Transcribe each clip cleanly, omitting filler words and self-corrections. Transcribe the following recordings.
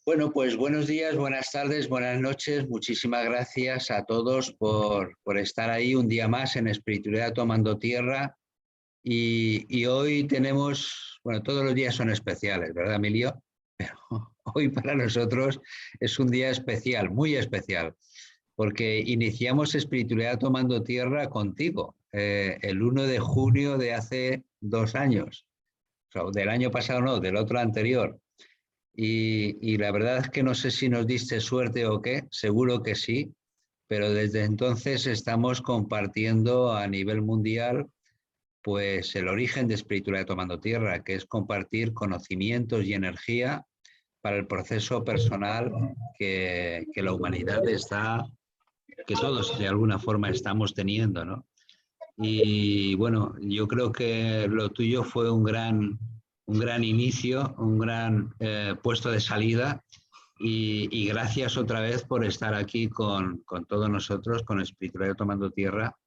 Bueno, pues buenos días, buenas tardes, buenas noches. Muchísimas gracias a todos por estar ahí un día más en Espiritualidad Tomando Tierra. Y hoy tenemos, bueno, todos los días son especiales, ¿verdad, Emilio? Pero hoy para nosotros es un día especial, muy especial, porque iniciamos Espiritualidad Tomando Tierra contigo, el 1 de junio de hace 2 años. O sea, del año pasado no, del otro anterior. Y la verdad es que no sé si nos diste suerte o qué, seguro que sí, pero desde entonces estamos compartiendo a nivel mundial pues el origen de Espiritualidad Tomando Tierra, que es compartir conocimientos y energía para el proceso personal que la humanidad está, que todos de alguna forma estamos teniendo, ¿no? Y bueno, yo creo que lo tuyo fue un gran inicio, un gran puesto de salida y gracias otra vez por estar aquí con todos nosotros, con Espiritualidad Tomando Tierra.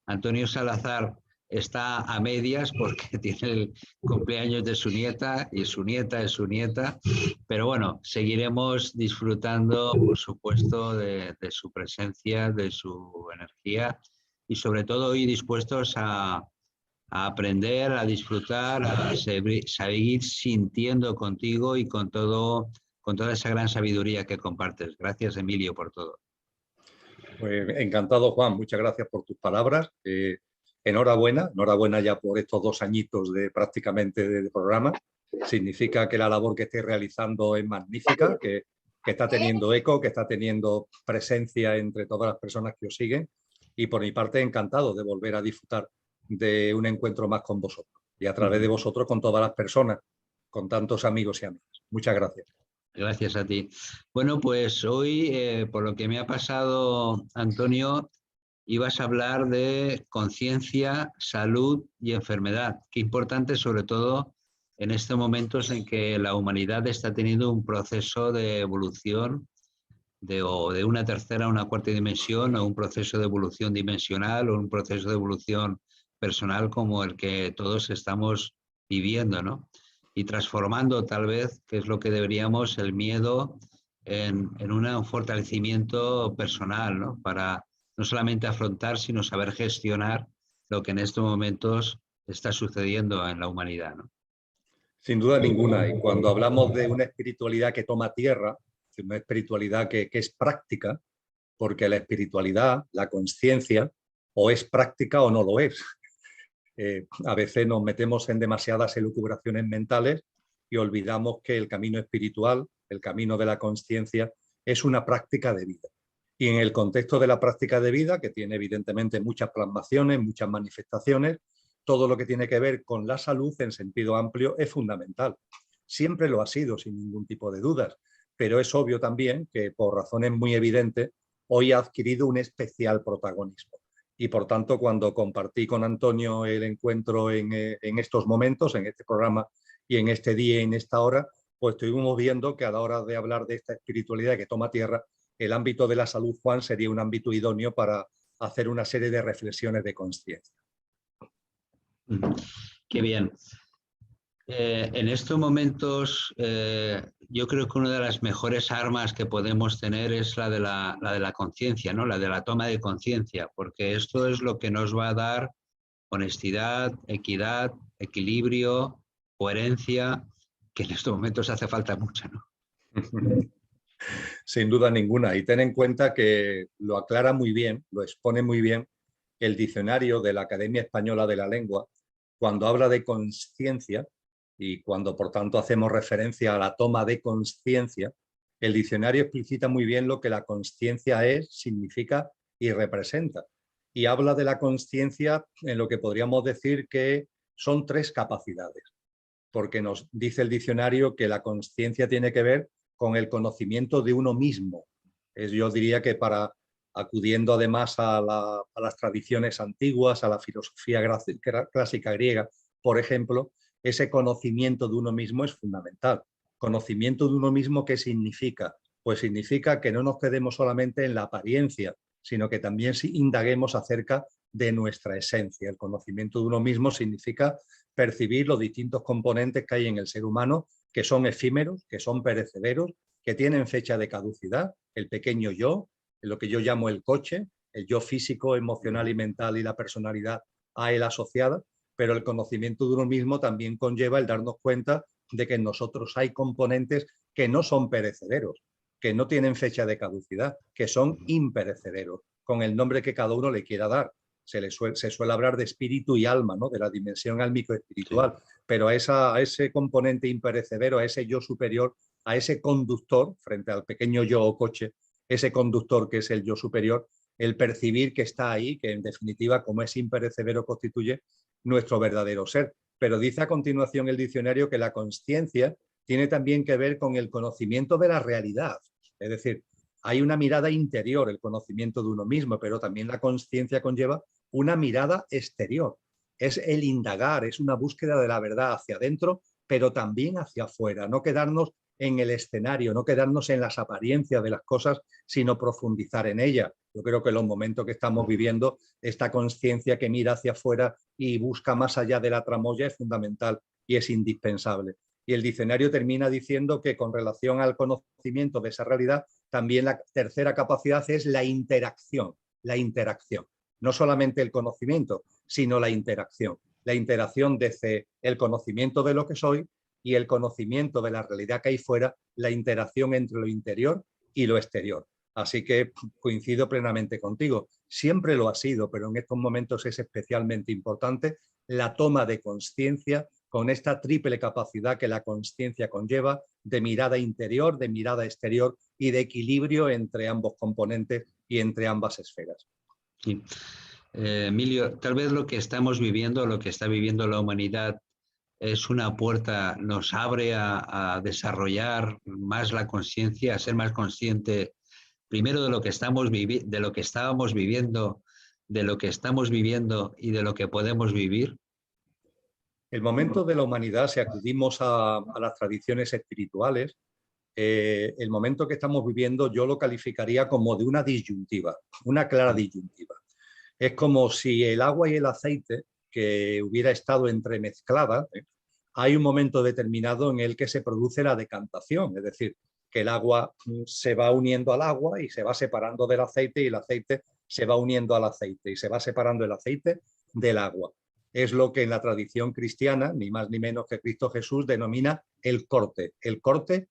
Antonio Salazar está a medias porque tiene el cumpleaños de su nieta y su nieta es su nieta, pero bueno, seguiremos disfrutando, por supuesto, de su presencia, de su energía y sobre todo hoy dispuestos a aprender, a disfrutar, a seguir sintiendo contigo y con toda esa gran sabiduría que compartes. Gracias, Emilio, por todo. Pues encantado, Juan. Muchas gracias por tus palabras. Enhorabuena ya por estos 2 añitos de prácticamente de programa. Significa que la labor que estés realizando es magnífica, que está teniendo eco, que está teniendo presencia entre todas las personas que os siguen. Y por mi parte, encantado de volver a disfrutar de un encuentro más con vosotros y a través de vosotros con todas las personas, con tantos amigos y amigas. Muchas gracias. Gracias a ti. Bueno, pues hoy, por lo que me ha pasado, Antonio, ibas a hablar de conciencia, salud y enfermedad. Qué importante, sobre todo en estos momentos en que la humanidad está teniendo un proceso de evolución o de una tercera a una cuarta dimensión, o un proceso de evolución dimensional, o un proceso de evolución personal como el que todos estamos viviendo, ¿no? Y transformando tal vez, que es lo que deberíamos, el miedo en un fortalecimiento personal, ¿no? Para no solamente afrontar, sino saber gestionar lo que en estos momentos está sucediendo en la humanidad, ¿no? Sin duda ninguna. Y cuando hablamos de una espiritualidad que toma tierra, una espiritualidad que es práctica, porque la espiritualidad, la conciencia, o es práctica o no lo es. A veces nos metemos en demasiadas elucubraciones mentales y olvidamos que el camino espiritual, el camino de la conciencia, es una práctica de vida. Y en el contexto de la práctica de vida, que tiene evidentemente muchas plasmaciones, muchas manifestaciones, todo lo que tiene que ver con la salud en sentido amplio es fundamental. Siempre lo ha sido, sin ningún tipo de dudas, pero es obvio también que por razones muy evidentes hoy ha adquirido un especial protagonismo. Y por tanto, cuando compartí con Antonio el encuentro en estos momentos, en este programa y en este día y en esta hora, pues estuvimos viendo que a la hora de hablar de esta espiritualidad que toma tierra, el ámbito de la salud, Juan, sería un ámbito idóneo para hacer una serie de reflexiones de conciencia. Qué bien. En estos momentos, yo creo que una de las mejores armas que podemos tener es la de la conciencia, ¿no? La de la toma de conciencia, porque esto es lo que nos va a dar honestidad, equidad, equilibrio, coherencia, que en estos momentos hace falta mucho, ¿no? Sin duda ninguna. Y ten en cuenta que lo aclara muy bien, lo expone muy bien el diccionario de la Academia Española de la Lengua, cuando habla de conciencia y cuando por tanto hacemos referencia a la toma de conciencia, el diccionario explicita muy bien lo que la conciencia es, significa y representa. Y habla de la conciencia en lo que podríamos decir que son 3 capacidades, porque nos dice el diccionario que la conciencia tiene que ver con el conocimiento de uno mismo. Yo diría que acudiendo además a las tradiciones antiguas, a la filosofía clásica griega, por ejemplo, ese conocimiento de uno mismo es fundamental. Conocimiento de uno mismo, ¿qué significa? Pues significa que no nos quedemos solamente en la apariencia, sino que también indaguemos acerca de nuestra esencia. El conocimiento de uno mismo significa percibir los distintos componentes que hay en el ser humano que son efímeros, que son perecederos, que tienen fecha de caducidad, el pequeño yo, lo que yo llamo el coche, el yo físico, emocional y mental y la personalidad a él asociada, pero el conocimiento de uno mismo también conlleva el darnos cuenta de que en nosotros hay componentes que no son perecederos, que no tienen fecha de caducidad, que son imperecederos, con el nombre que cada uno le quiera dar. Se suele hablar de espíritu y alma, ¿no? De la dimensión álmico-espiritual, sí. Pero a ese componente imperecedero, a ese yo superior, a ese conductor, frente al pequeño yo o coche, ese conductor que es el yo superior, el percibir que está ahí, que en definitiva, como es imperecedero, constituye nuestro verdadero ser. Pero dice a continuación el diccionario que la consciencia tiene también que ver con el conocimiento de la realidad. Es decir, hay una mirada interior, el conocimiento de uno mismo, pero también la consciencia conlleva una mirada exterior. Es el indagar, es una búsqueda de la verdad hacia adentro, pero también hacia afuera. No quedarnos en el escenario, no quedarnos en las apariencias de las cosas, sino profundizar en ellas. Yo creo que en los momentos que estamos viviendo, esta consciencia que mira hacia afuera y busca más allá de la tramoya es fundamental y es indispensable. Y el diccionario termina diciendo que con relación al conocimiento de esa realidad, también la tercera capacidad es la interacción. La interacción. No solamente el conocimiento, sino la interacción. La interacción desde el conocimiento de lo que soy y el conocimiento de la realidad que hay fuera, la interacción entre lo interior y lo exterior. Así que coincido plenamente contigo. Siempre lo ha sido, pero en estos momentos es especialmente importante la toma de conciencia con esta triple capacidad que la conciencia conlleva de mirada interior, de mirada exterior y de equilibrio entre ambos componentes y entre ambas esferas. Sí. Emilio, tal vez lo que estamos viviendo, lo que está viviendo la humanidad, es una puerta, nos abre a desarrollar más la conciencia, a ser más consciente primero de lo que estábamos viviendo, de lo que estamos viviendo y de lo que podemos vivir. El momento de la humanidad, si acudimos a las tradiciones espirituales, el momento que estamos viviendo yo lo calificaría como de una disyuntiva, una clara disyuntiva. Es como si el agua y el aceite que hubiera estado entremezclada, hay un momento determinado en el que se produce la decantación, es decir, que el agua se va uniendo al agua y se va separando del aceite y el aceite se va uniendo al aceite y se va separando el aceite del agua. Es lo que en la tradición cristiana, ni más ni menos que Cristo Jesús, denomina el corte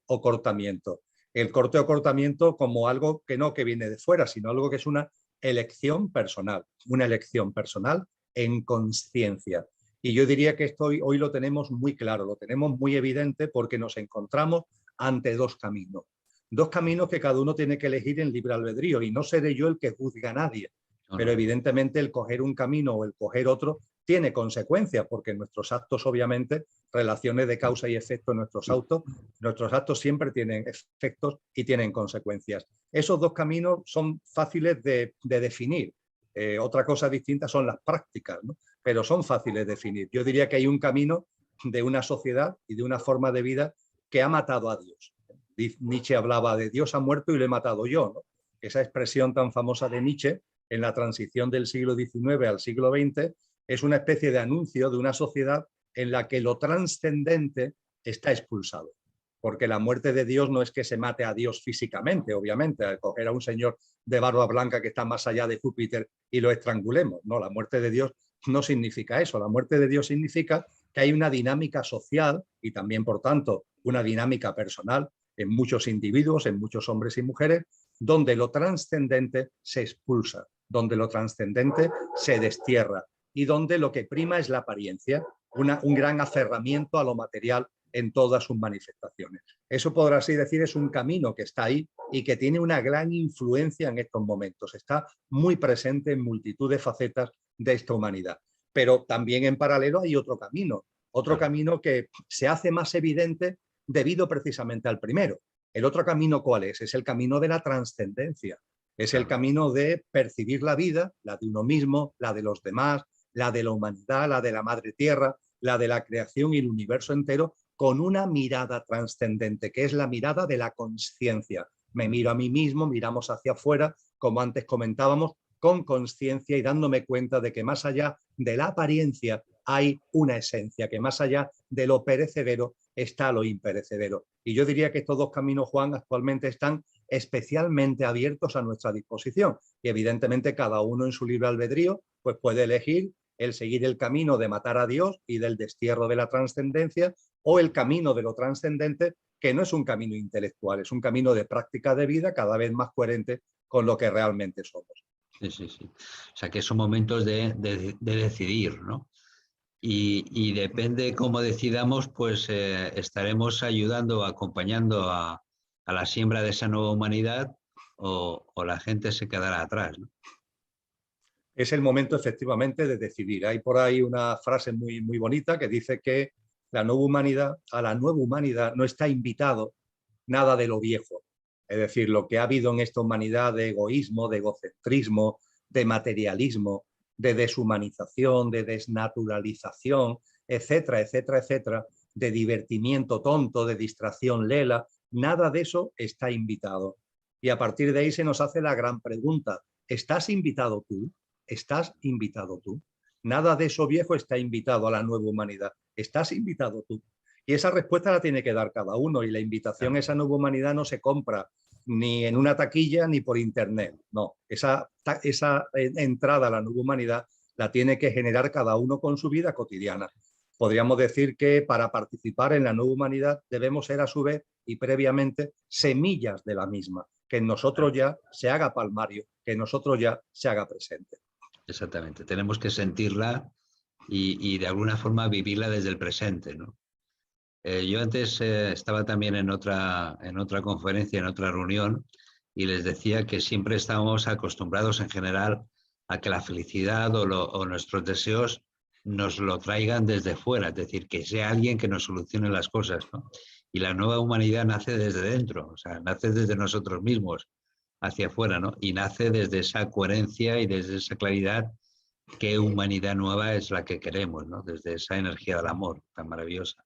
o cortamiento. El corte o cortamiento como algo que no que viene de fuera, sino algo que es una elección personal en conciencia. Y yo diría que esto hoy lo tenemos muy claro, lo tenemos muy evidente porque nos encontramos ante dos caminos que cada uno tiene que elegir en libre albedrío y no seré yo el que juzgue a nadie, pero evidentemente el coger un camino o el coger otro tiene consecuencias porque nuestros actos, obviamente, relaciones de causa y efecto en nuestros actos siempre tienen efectos y tienen consecuencias. Esos dos caminos son fáciles de definir. Otra cosa distinta son las prácticas, ¿no? Pero son fáciles de definir. Yo diría que hay un camino de una sociedad y de una forma de vida que ha matado a Dios. Nietzsche hablaba de Dios ha muerto y lo he matado yo, ¿no? Esa expresión tan famosa de Nietzsche en la transición del siglo XIX al siglo XX es una especie de anuncio de una sociedad en la que lo trascendente está expulsado. Porque la muerte de Dios no es que se mate a Dios físicamente, obviamente, al coger a un señor de barba blanca que está más allá de Júpiter y lo estrangulemos. No, la muerte de Dios no significa eso. La muerte de Dios significa que hay una dinámica social y también, por tanto, una dinámica personal en muchos individuos, en muchos hombres y mujeres, donde lo trascendente se expulsa, donde lo trascendente se destierra y donde lo que prima es la apariencia, un gran aferramiento a lo material en todas sus manifestaciones. Eso, podrá así decir, es un camino que está ahí y que tiene una gran influencia en estos momentos. Está muy presente en multitud de facetas de esta humanidad. Pero también en paralelo hay otro camino que se hace más evidente debido precisamente al primero. ¿El otro camino cuál es? Es el camino de la trascendencia. Es el camino de percibir la vida, la de uno mismo, la de los demás, la de la humanidad, la de la madre tierra, la de la creación y el universo entero, con una mirada trascendente, que es la mirada de la conciencia. Me miro a mí mismo, miramos hacia afuera, como antes comentábamos, con conciencia y dándome cuenta de que más allá de la apariencia hay una esencia, que más allá de lo perecedero está lo imperecedero. Y yo diría que estos dos caminos, Juan, actualmente están especialmente abiertos a nuestra disposición. Y evidentemente cada uno en su libre albedrío pues puede elegir el seguir el camino de matar a Dios y del destierro de la trascendencia, o el camino de lo trascendente, que no es un camino intelectual, es un camino de práctica de vida cada vez más coherente con lo que realmente somos. Sí, sí, sí. O sea, que son momentos de decidir, ¿no? Y depende cómo decidamos, pues estaremos ayudando, acompañando a la siembra de esa nueva humanidad, o la gente se quedará atrás, ¿no? Es el momento efectivamente de decidir. Hay por ahí una frase muy, muy bonita que dice que a la nueva humanidad no está invitado nada de lo viejo. Es decir, lo que ha habido en esta humanidad de egoísmo, de egocentrismo, de materialismo, de deshumanización, de desnaturalización, etcétera, etcétera, etcétera, de divertimiento tonto, de distracción lela, nada de eso está invitado. Y a partir de ahí se nos hace la gran pregunta: ¿estás invitado tú? ¿Estás invitado tú? Nada de eso viejo está invitado a la nueva humanidad. ¿Estás invitado tú? Y esa respuesta la tiene que dar cada uno, y la invitación a esa nueva humanidad no se compra ni en una taquilla ni por internet. No, esa entrada a la nueva humanidad la tiene que generar cada uno con su vida cotidiana. Podríamos decir que para participar en la nueva humanidad debemos ser a su vez y previamente semillas de la misma, que en nosotros ya se haga palmario, que en nosotros ya se haga presente. Exactamente. Tenemos que sentirla y de alguna forma vivirla desde el presente, ¿no? Yo antes estaba también en otra conferencia, en otra reunión, y les decía que siempre estábamos acostumbrados en general a que la felicidad o nuestros deseos nos lo traigan desde fuera, es decir, que sea alguien que nos solucione las cosas, ¿no? Y la nueva humanidad nace desde dentro, o sea, nace desde nosotros mismos hacia afuera, ¿no? Y nace desde esa coherencia y desde esa claridad. ¿Qué humanidad nueva es la que queremos, ¿no? Desde esa energía del amor tan maravillosa.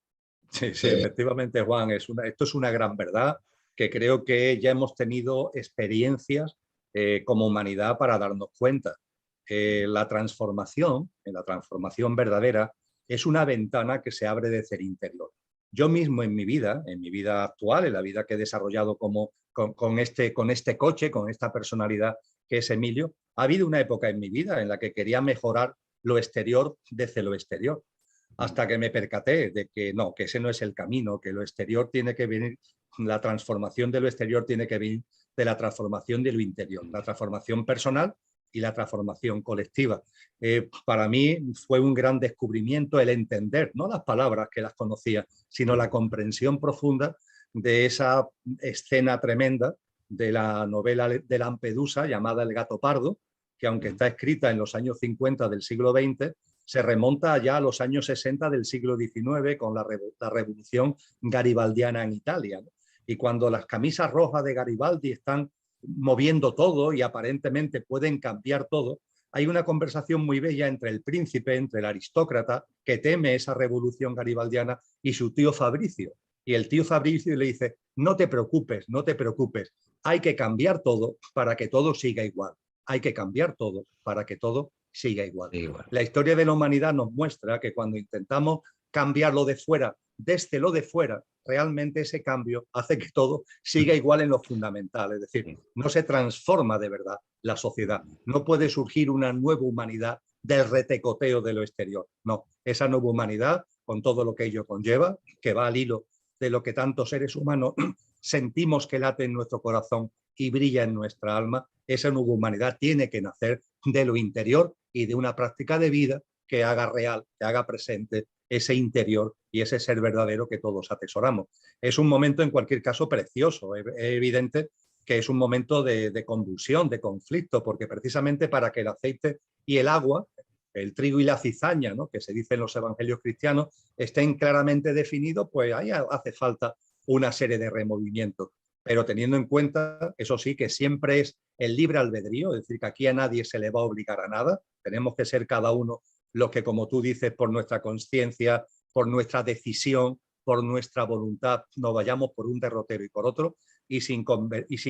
Sí, sí, efectivamente, Juan, esto es una gran verdad, que creo que ya hemos tenido experiencias como humanidad para darnos cuenta. La transformación verdadera, es una ventana que se abre desde el interior. Yo mismo en mi vida actual, en la vida que he desarrollado con este coche, con esta personalidad que es Emilio, ha habido una época en mi vida en la que quería mejorar lo exterior desde lo exterior, hasta que me percaté de que no, que ese no es el camino, que lo exterior tiene que venir, la transformación de lo exterior tiene que venir de la transformación de lo interior, la transformación personal y la transformación colectiva. Para mí fue un gran descubrimiento el entender, no las palabras que las conocía, sino la comprensión profunda de esa escena tremenda de la novela de Lampedusa llamada El gato pardo, que aunque está escrita en los años 50 del siglo XX, se remonta ya a los años 60 del siglo XIX con la revolución garibaldiana en Italia, ¿no? Y cuando las camisas rojas de Garibaldi están moviendo todo y aparentemente pueden cambiar todo, hay una conversación muy bella entre el príncipe, entre el aristócrata que teme esa revolución garibaldiana, y su tío Fabricio. Y el tío Fabricio le dice: no te preocupes, no te preocupes, hay que cambiar todo para que todo siga igual. Hay que cambiar todo para que todo siga igual. Sí, bueno. La historia de la humanidad nos muestra que cuando intentamos cambiar lo de fuera, desde lo de fuera, realmente ese cambio hace que todo siga igual en lo fundamental. Es decir, no se transforma de verdad la sociedad. No puede surgir una nueva humanidad del retecoteo de lo exterior. No, esa nueva humanidad, con todo lo que ello conlleva, que va al hilo de lo que tantos seres humanos sentimos que late en nuestro corazón y brilla en nuestra alma, esa nueva humanidad tiene que nacer de lo interior y de una práctica de vida que haga real, que haga presente ese interior y ese ser verdadero que todos atesoramos. Es un momento, en cualquier caso, precioso. Es evidente que es un momento de convulsión, de conflicto, porque precisamente para que el aceite y el agua, el trigo y la cizaña, ¿no?, que se dice en los evangelios cristianos, estén claramente definidos, pues ahí hace falta una serie de removimientos. Pero teniendo en cuenta, eso sí, que siempre es el libre albedrío, es decir, que aquí a nadie se le va a obligar a nada. Tenemos que ser cada uno los que, como tú dices, por nuestra conciencia, por nuestra decisión, por nuestra voluntad, nos vayamos por un derrotero y por otro, y sin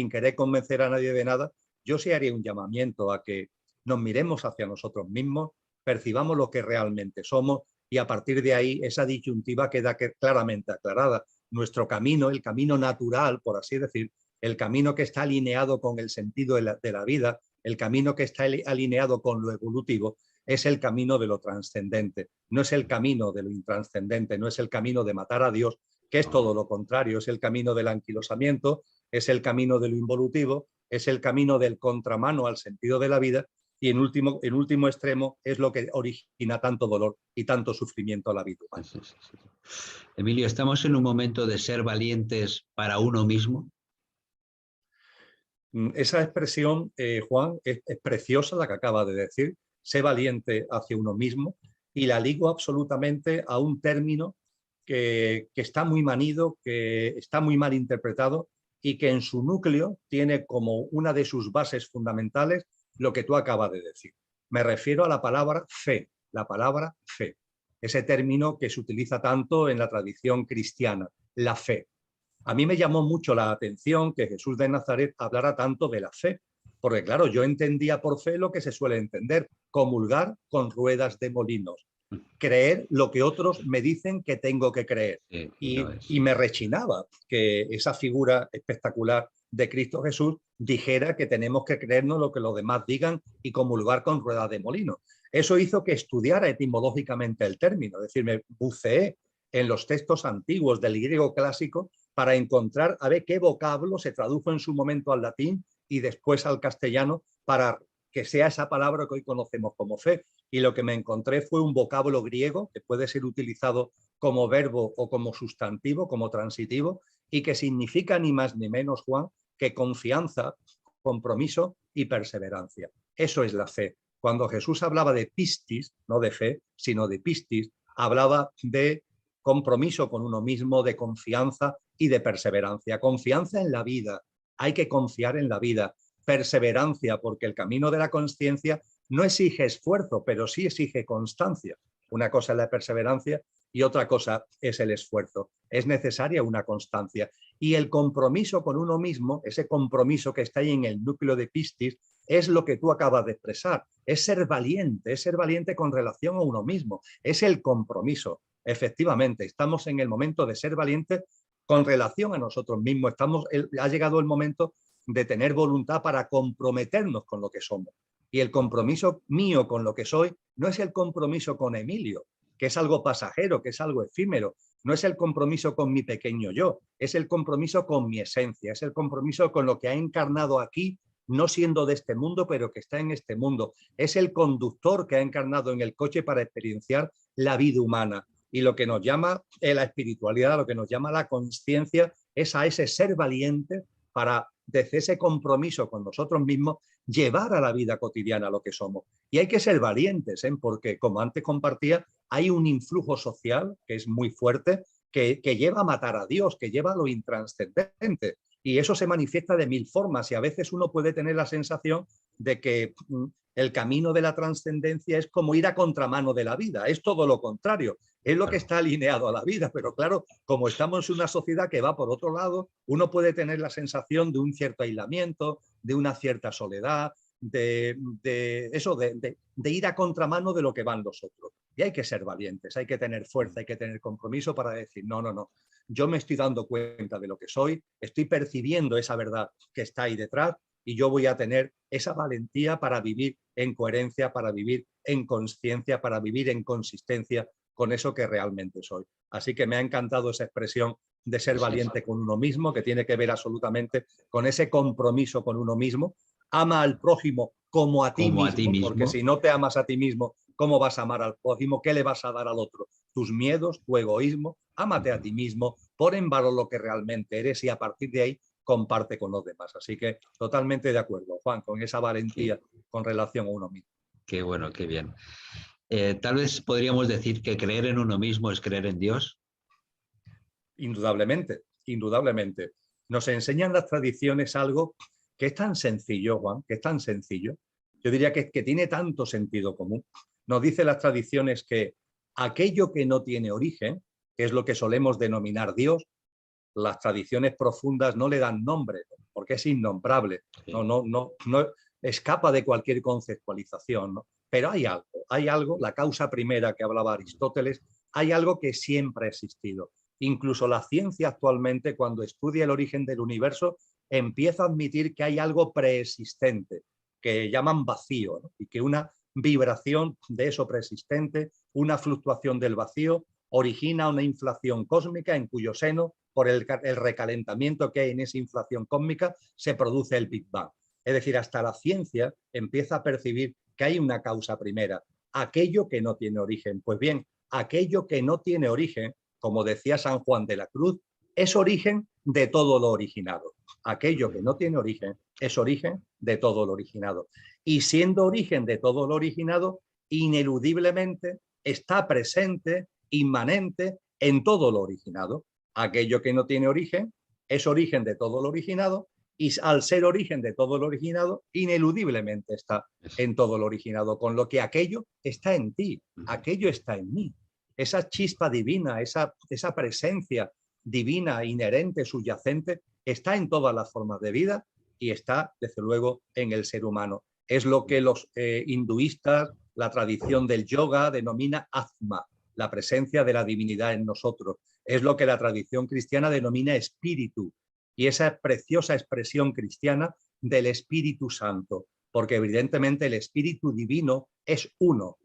querer convencer a nadie de nada. Yo sí haría un llamamiento a que nos miremos hacia nosotros mismos, percibamos lo que realmente somos y a partir de ahí esa disyuntiva queda claramente aclarada. Nuestro camino, el camino natural, por así decir, el camino que está alineado con el sentido de la vida, el camino que está alineado con lo evolutivo, es el camino de lo trascendente, no es el camino de lo intranscendente, no es el camino de matar a Dios, que es todo lo contrario, es el camino del anquilosamiento, es el camino de lo involutivo, es el camino del contramano al sentido de la vida y en último extremo es lo que origina tanto dolor y tanto sufrimiento a la vida humana. Sí, sí, sí. Emilio, ¿estamos en un momento de ser valientes para uno mismo? Esa expresión, Juan, es preciosa la que acaba de decir, sé valiente hacia uno mismo, y la ligo absolutamente a un término que está muy manido, que está muy mal interpretado y que en su núcleo tiene como una de sus bases fundamentales lo que tú acabas de decir. Me refiero a la palabra fe, ese término que se utiliza tanto en la tradición cristiana, la fe. A mí me llamó mucho la atención que Jesús de Nazaret hablara tanto de la fe, porque claro, yo entendía por fe lo que se suele entender, comulgar con ruedas de molinos, creer lo que otros me dicen que tengo que creer. Sí, Y me rechinaba que esa figura espectacular de Cristo Jesús dijera que tenemos que creernos lo que los demás digan y comulgar con ruedas de molino. Eso hizo que estudiara etimológicamente el término, es decir, me buceé en los textos antiguos del griego clásico para encontrar a ver qué vocablo se tradujo en su momento al latín y después al castellano para que sea esa palabra que hoy conocemos como fe. Y lo que me encontré fue un vocablo griego que puede ser utilizado como verbo o como sustantivo, como transitivo, y que significa ni más ni menos, Juan, que confianza, compromiso y perseverancia. Eso es la fe. Cuando Jesús hablaba de pistis, no de fe, sino de pistis, hablaba de compromiso con uno mismo, de confianza y de perseverancia. Confianza en la vida, hay que confiar en la vida. Perseverancia, porque el camino de la consciencia no exige esfuerzo, pero sí exige constancia. Una cosa es la perseverancia y otra cosa es el esfuerzo. Es necesaria una constancia. Y el compromiso con uno mismo, ese compromiso que está ahí en el núcleo de pistis, es lo que tú acabas de expresar. Es ser valiente con relación a uno mismo. Es el compromiso. Efectivamente, estamos en el momento de ser valientes con relación a nosotros mismos. Ha llegado el momento de tener voluntad para comprometernos con lo que somos. Y el compromiso mío con lo que soy no es el compromiso con Emilio, que es algo pasajero, que es algo efímero. No es el compromiso con mi pequeño yo, es el compromiso con mi esencia, es el compromiso con lo que ha encarnado aquí, no siendo de este mundo, pero que está en este mundo. Es el conductor que ha encarnado en el coche para experienciar la vida humana. Y lo que nos llama la espiritualidad, lo que nos llama la consciencia, es a ese ser valiente para, desde ese compromiso con nosotros mismos, llevar a la vida cotidiana lo que somos. Y hay que ser valientes, porque, como antes compartía, hay un influjo social que es muy fuerte, que lleva a matar a Dios, que lleva a lo intranscendente. Y eso se manifiesta de mil formas y a veces uno puede tener la sensación de que el camino de la trascendencia es como ir a contramano de la vida, es todo lo contrario, es lo que está alineado a la vida, pero claro, como estamos en una sociedad que va por otro lado, uno puede tener la sensación de un cierto aislamiento, de una cierta soledad, de ir a contramano de lo que van los otros. Y hay que ser valientes, hay que tener fuerza, hay que tener compromiso para decir, no, no, no, yo me estoy dando cuenta de lo que soy, estoy percibiendo esa verdad que está ahí detrás y yo voy a tener esa valentía para vivir en coherencia, para vivir en consciencia, para vivir en consistencia con eso que realmente soy. Así que me ha encantado esa expresión de ser valiente con uno mismo, que tiene que ver absolutamente con ese compromiso con uno mismo. Ama al prójimo como a ti mismo, porque si no te amas a ti mismo, ¿cómo vas a amar al prójimo? ¿Qué le vas a dar al otro? Tus miedos, tu egoísmo. Ámate a ti mismo, pon en valor lo que realmente eres y a partir de ahí comparte con los demás. Así que totalmente de acuerdo, Juan, con esa valentía con relación a uno mismo. Qué bueno, qué bien. Tal vez podríamos decir que creer en uno mismo es creer en Dios. Indudablemente, indudablemente. Nos enseñan las tradiciones algo que es tan sencillo, Juan, que es tan sencillo. Yo diría que tiene tanto sentido común. Nos dicen las tradiciones que aquello que no tiene origen, que es lo que solemos denominar Dios, las tradiciones profundas no le dan nombre, porque es innombrable, no escapa de cualquier conceptualización, ¿no? Pero hay algo, la causa primera que hablaba Aristóteles, hay algo que siempre ha existido. Incluso la ciencia actualmente, cuando estudia el origen del universo, empieza a admitir que hay algo preexistente, que llaman vacío, ¿no? Y que una vibración de eso preexistente, una fluctuación del vacío, origina una inflación cósmica en cuyo seno, por el recalentamiento que hay en esa inflación cósmica, se produce el Big Bang. Es decir, hasta la ciencia empieza a percibir que hay una causa primera, aquello que no tiene origen. Pues bien, aquello que no tiene origen, como decía San Juan de la Cruz, es origen de todo lo originado. Aquello que no tiene origen es origen de todo lo originado. Y siendo origen de todo lo originado, ineludiblemente está presente, inmanente en todo lo originado. Aquello que no tiene origen es origen de todo lo originado, y al ser origen de todo lo originado, ineludiblemente está en todo lo originado, con lo que aquello está en ti, aquello está en mí. Esa chispa divina, esa presencia divina, inherente, subyacente, está en todas las formas de vida y está, desde luego, en el ser humano. Es lo que los hinduistas, la tradición del yoga, denomina Atma, la presencia de la divinidad en nosotros. Es lo que la tradición cristiana denomina espíritu, y esa preciosa expresión cristiana del Espíritu Santo, porque evidentemente el Espíritu Divino es uno,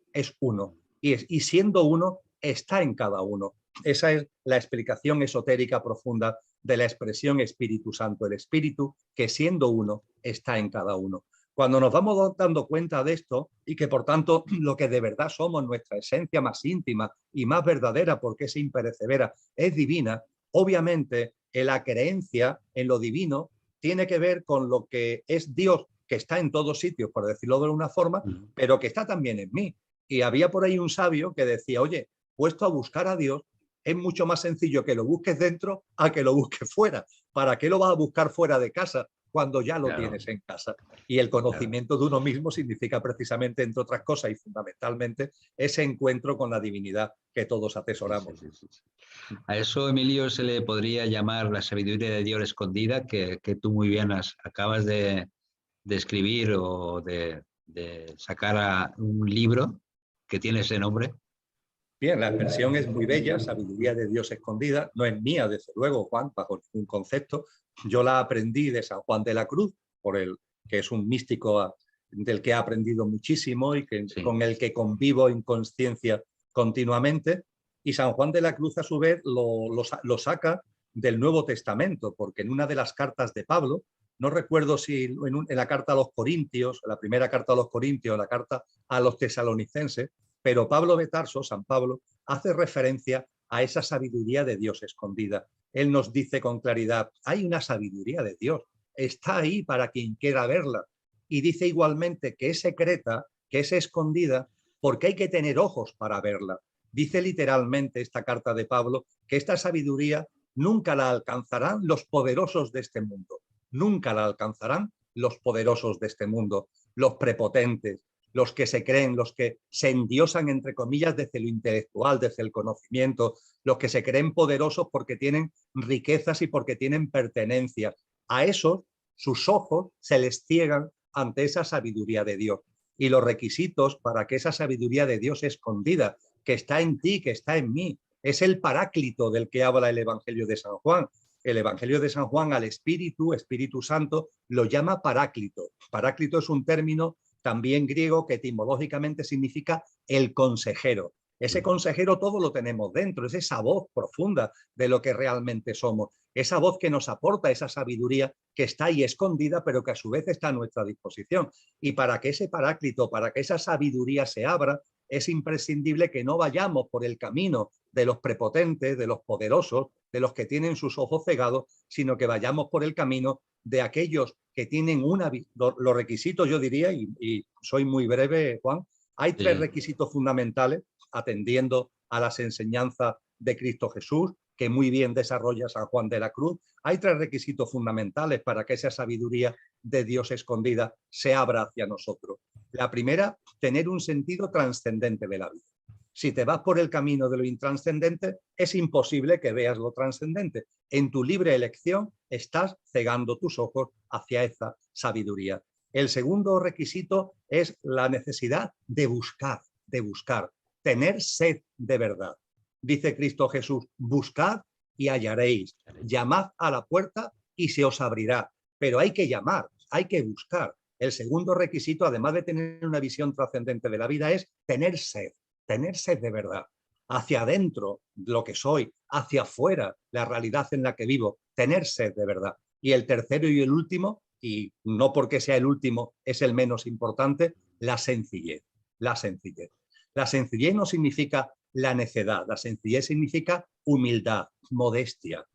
y siendo uno, está en cada uno. Esa es la explicación esotérica profunda de la expresión Espíritu Santo, el Espíritu que siendo uno, está en cada uno. Cuando nos vamos dando cuenta de esto y que por tanto lo que de verdad somos, nuestra esencia más íntima y más verdadera, porque es imperecedera, es divina, obviamente la creencia en lo divino tiene que ver con lo que es Dios, que está en todos sitios, por decirlo de una forma, pero que está también en mí. Y había por ahí un sabio que decía, oye, puesto a buscar a Dios, es mucho más sencillo que lo busques dentro a que lo busques fuera. ¿Para qué lo vas a buscar fuera de casa cuando ya lo tienes en casa? Y el conocimiento de uno mismo significa precisamente, entre otras cosas y fundamentalmente, ese encuentro con la divinidad que todos atesoramos. Sí. A eso, Emilio, se le podría llamar la sabiduría de Dios escondida, que tú muy bien acabas de escribir o de sacar un libro que tiene ese nombre. Bien, la expresión es muy bella, sabiduría de Dios escondida, no es mía, desde luego, Juan, bajo ningún concepto. Yo la aprendí de San Juan de la Cruz, que es un místico del que he aprendido muchísimo y con el que convivo en conciencia continuamente. Y San Juan de la Cruz, a su vez, lo saca del Nuevo Testamento, porque en una de las cartas de Pablo, no recuerdo si en la carta a los Corintios, la primera carta a los Corintios, la carta a los tesalonicenses, pero Pablo de Tarso, San Pablo, hace referencia a esa sabiduría de Dios escondida. Él nos dice con claridad, hay una sabiduría de Dios, está ahí para quien quiera verla. Y dice igualmente que es secreta, que es escondida, porque hay que tener ojos para verla. Dice literalmente esta carta de Pablo que esta sabiduría nunca la alcanzarán los poderosos de este mundo. Nunca la alcanzarán los poderosos de este mundo, los prepotentes, los que se creen, los que se endiosan, entre comillas, desde lo intelectual, desde el conocimiento, los que se creen poderosos porque tienen riquezas y porque tienen pertenencias. A esos, sus ojos se les ciegan ante esa sabiduría de Dios. Y los requisitos para que esa sabiduría de Dios escondida, que está en ti, que está en mí, es el paráclito del que habla el Evangelio de San Juan. El Evangelio de San Juan al Espíritu Santo, lo llama paráclito. Paráclito es un término también griego que etimológicamente significa el consejero. Ese consejero todo lo tenemos dentro, es esa voz profunda de lo que realmente somos, esa voz que nos aporta esa sabiduría que está ahí escondida, pero que a su vez está a nuestra disposición. Y para que ese paráclito, para que esa sabiduría se abra, es imprescindible que no vayamos por el camino de los prepotentes, de los poderosos, de los que tienen sus ojos cegados, sino que vayamos por el camino de aquellos que tienen los requisitos, yo diría, y soy muy breve, Juan, hay tres requisitos fundamentales atendiendo a las enseñanzas de Cristo Jesús, que muy bien desarrolla San Juan de la Cruz. Hay tres requisitos fundamentales para que esa sabiduría de Dios escondida se abra hacia nosotros. La primera, tener un sentido trascendente de la vida. Si te vas por el camino de lo intranscendente, es imposible que veas lo trascendente. En tu libre elección estás cegando tus ojos hacia esa sabiduría. El segundo requisito es la necesidad de buscar, tener sed de verdad. Dice Cristo Jesús, buscad y hallaréis, llamad a la puerta y se os abrirá. Pero hay que llamar, hay que buscar. El segundo requisito, además de tener una visión trascendente de la vida, es tener sed de verdad. Hacia adentro, lo que soy, hacia afuera, la realidad en la que vivo, tener sed de verdad. Y el tercero y el último, y no porque sea el último, es el menos importante, la sencillez. La sencillez. La sencillez no significa la necedad, la sencillez significa humildad, modestia.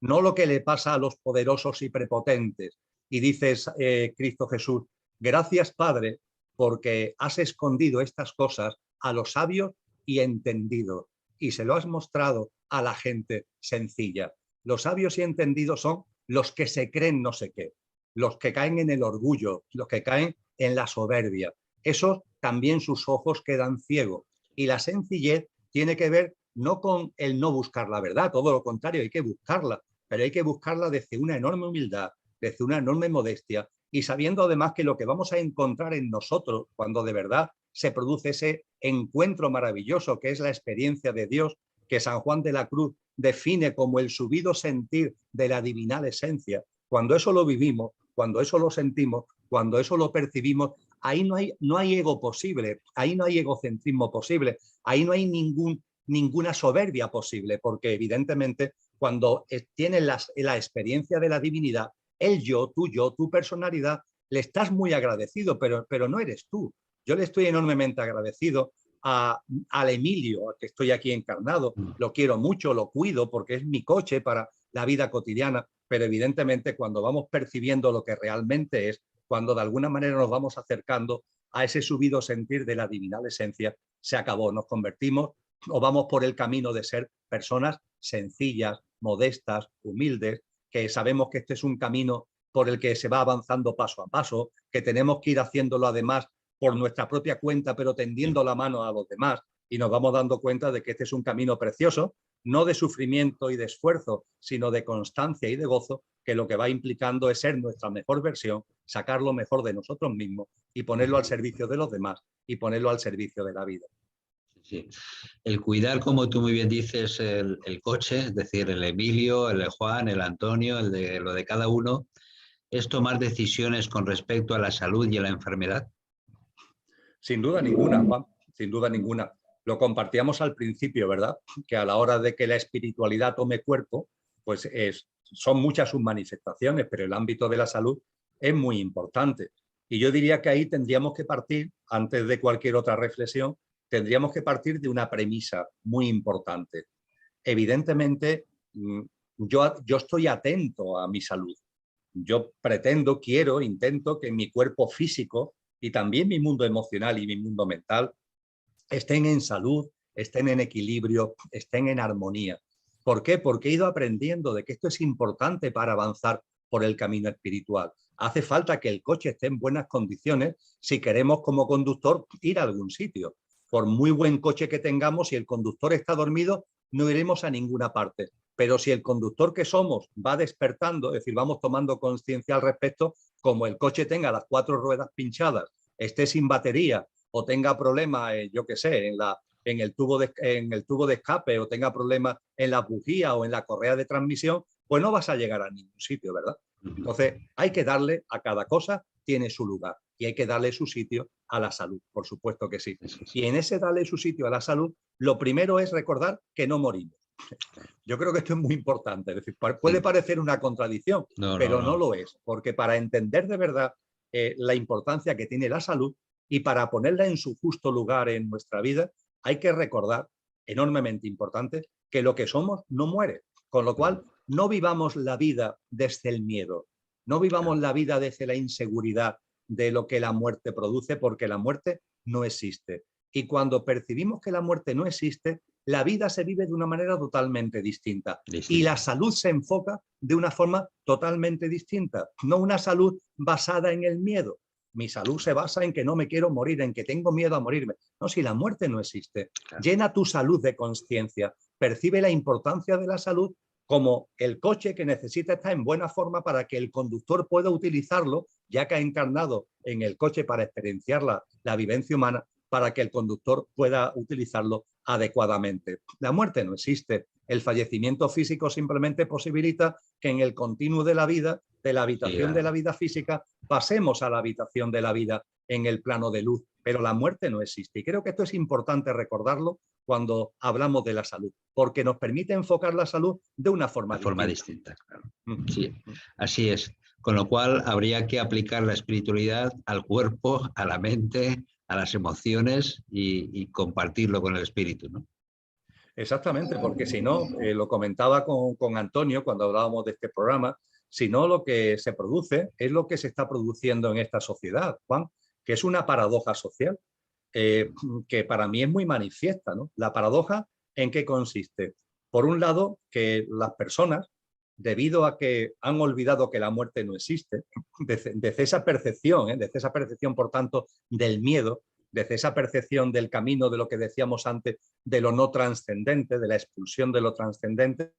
No lo que le pasa a los poderosos y prepotentes. Y dices, Cristo Jesús, gracias Padre, porque has escondido estas cosas a los sabios y entendidos, y se lo has mostrado a la gente sencilla. Los sabios y entendidos son los que se creen no sé qué, los que caen en el orgullo, los que caen en la soberbia. Esos también sus ojos quedan ciegos. Y la sencillez tiene que ver no con el no buscar la verdad, todo lo contrario, hay que buscarla, pero hay que buscarla desde una enorme humildad, desde una enorme modestia, y sabiendo además que lo que vamos a encontrar en nosotros cuando de verdad se produce ese encuentro maravilloso que es la experiencia de Dios, que San Juan de la Cruz define como el subido sentir de la divinal esencia. Cuando eso lo vivimos, cuando eso lo sentimos, cuando eso lo percibimos, ahí no hay ego posible, ahí no hay egocentrismo posible, ahí no hay ninguna soberbia posible, porque evidentemente cuando tienes la experiencia de la divinidad, el yo, tu personalidad, le estás muy agradecido, pero no eres tú. Yo le estoy enormemente agradecido al Emilio, que estoy aquí encarnado, lo quiero mucho, lo cuido porque es mi coche para la vida cotidiana, pero evidentemente cuando vamos percibiendo lo que realmente es, cuando de alguna manera nos vamos acercando a ese subido sentir de la divinal esencia, se acabó, nos convertimos o vamos por el camino de ser personas sencillas, modestas, humildes, que sabemos que este es un camino por el que se va avanzando paso a paso, que tenemos que ir haciéndolo además por nuestra propia cuenta, pero tendiendo la mano a los demás, y nos vamos dando cuenta de que este es un camino precioso, no de sufrimiento y de esfuerzo, sino de constancia y de gozo, que lo que va implicando es ser nuestra mejor versión, sacar lo mejor de nosotros mismos y ponerlo al servicio de los demás y ponerlo al servicio de la vida. Sí. El cuidar, como tú muy bien dices, el coche, es decir, el Emilio, el de Juan, el Antonio, lo de cada uno, es tomar decisiones con respecto a la salud y a la enfermedad. Sin duda ninguna, Juan, sin duda ninguna. Lo compartíamos al principio, ¿verdad? Que a la hora de que la espiritualidad tome cuerpo, pues son muchas sus manifestaciones, pero el ámbito de la salud es muy importante. Y yo diría que ahí tendríamos que partir, antes de cualquier otra reflexión, tendríamos que partir de una premisa muy importante. Evidentemente, yo estoy atento a mi salud. Yo pretendo, quiero, intento que mi cuerpo físico y también mi mundo emocional y mi mundo mental estén en salud, estén en equilibrio, estén en armonía. ¿Por qué? Porque he ido aprendiendo de que esto es importante para avanzar por el camino espiritual. Hace falta que el coche esté en buenas condiciones si queremos como conductor ir a algún sitio. Por muy buen coche que tengamos, si el conductor está dormido, no iremos a ninguna parte. Pero si el conductor que somos va despertando, es decir, vamos tomando conciencia al respecto, como el coche tenga las 4 ruedas pinchadas, esté sin batería o tenga problemas, yo qué sé, en el tubo de escape o tenga problemas en la bujía o en la correa de transmisión, pues no vas a llegar a ningún sitio, ¿verdad? Entonces hay que darle a cada cosa, tiene su lugar y hay que darle su sitio a la salud, por supuesto que sí. Y en ese darle su sitio a la salud, lo primero es recordar que no morimos. Yo creo que esto es muy importante. Es decir, puede parecer una contradicción, pero no lo es, porque para entender de verdad la importancia que tiene la salud y para ponerla en su justo lugar en nuestra vida, hay que recordar, enormemente importante, que lo que somos no muere. Con lo cual, no vivamos la vida desde el miedo, no vivamos la vida desde la inseguridad de lo que la muerte produce, porque la muerte no existe. Y cuando percibimos que la muerte no existe, la vida se vive de una manera totalmente distinta. Y la salud se enfoca de una forma totalmente distinta. No una salud basada en el miedo. Mi salud se basa en que no me quiero morir, en que tengo miedo a morirme. No, si la muerte no existe. Claro. Llena tu salud de conciencia. Percibe la importancia de la salud como el coche que necesita estar en buena forma para que el conductor pueda utilizarlo ya que ha encarnado en el coche para experienciar la vivencia humana, para que el conductor pueda utilizarlo adecuadamente. La muerte no existe. El fallecimiento físico simplemente posibilita que en el continuo de la vida, de la habitación de la vida física, pasemos a la habitación de la vida en el plano de luz, pero la muerte no existe. Y creo que esto es importante recordarlo cuando hablamos de la salud, porque nos permite enfocar la salud de una forma distinta. Claro. Sí, así es. Con lo cual habría que aplicar la espiritualidad al cuerpo, a la mente, a las emociones y compartirlo con el espíritu, ¿no? Exactamente, porque si no, lo comentaba con Antonio cuando hablábamos de este programa, si no lo que se produce es lo que se está produciendo en esta sociedad, Juan, que es una paradoja social, que para mí es muy manifiesta, ¿no? La paradoja, ¿en qué consiste? Por un lado, que las personas, debido a que han olvidado que la muerte no existe, desde esa percepción, desde esa percepción, por tanto, del miedo, desde esa percepción del camino de lo que decíamos antes, de lo no trascendente, de la expulsión de lo trascendente,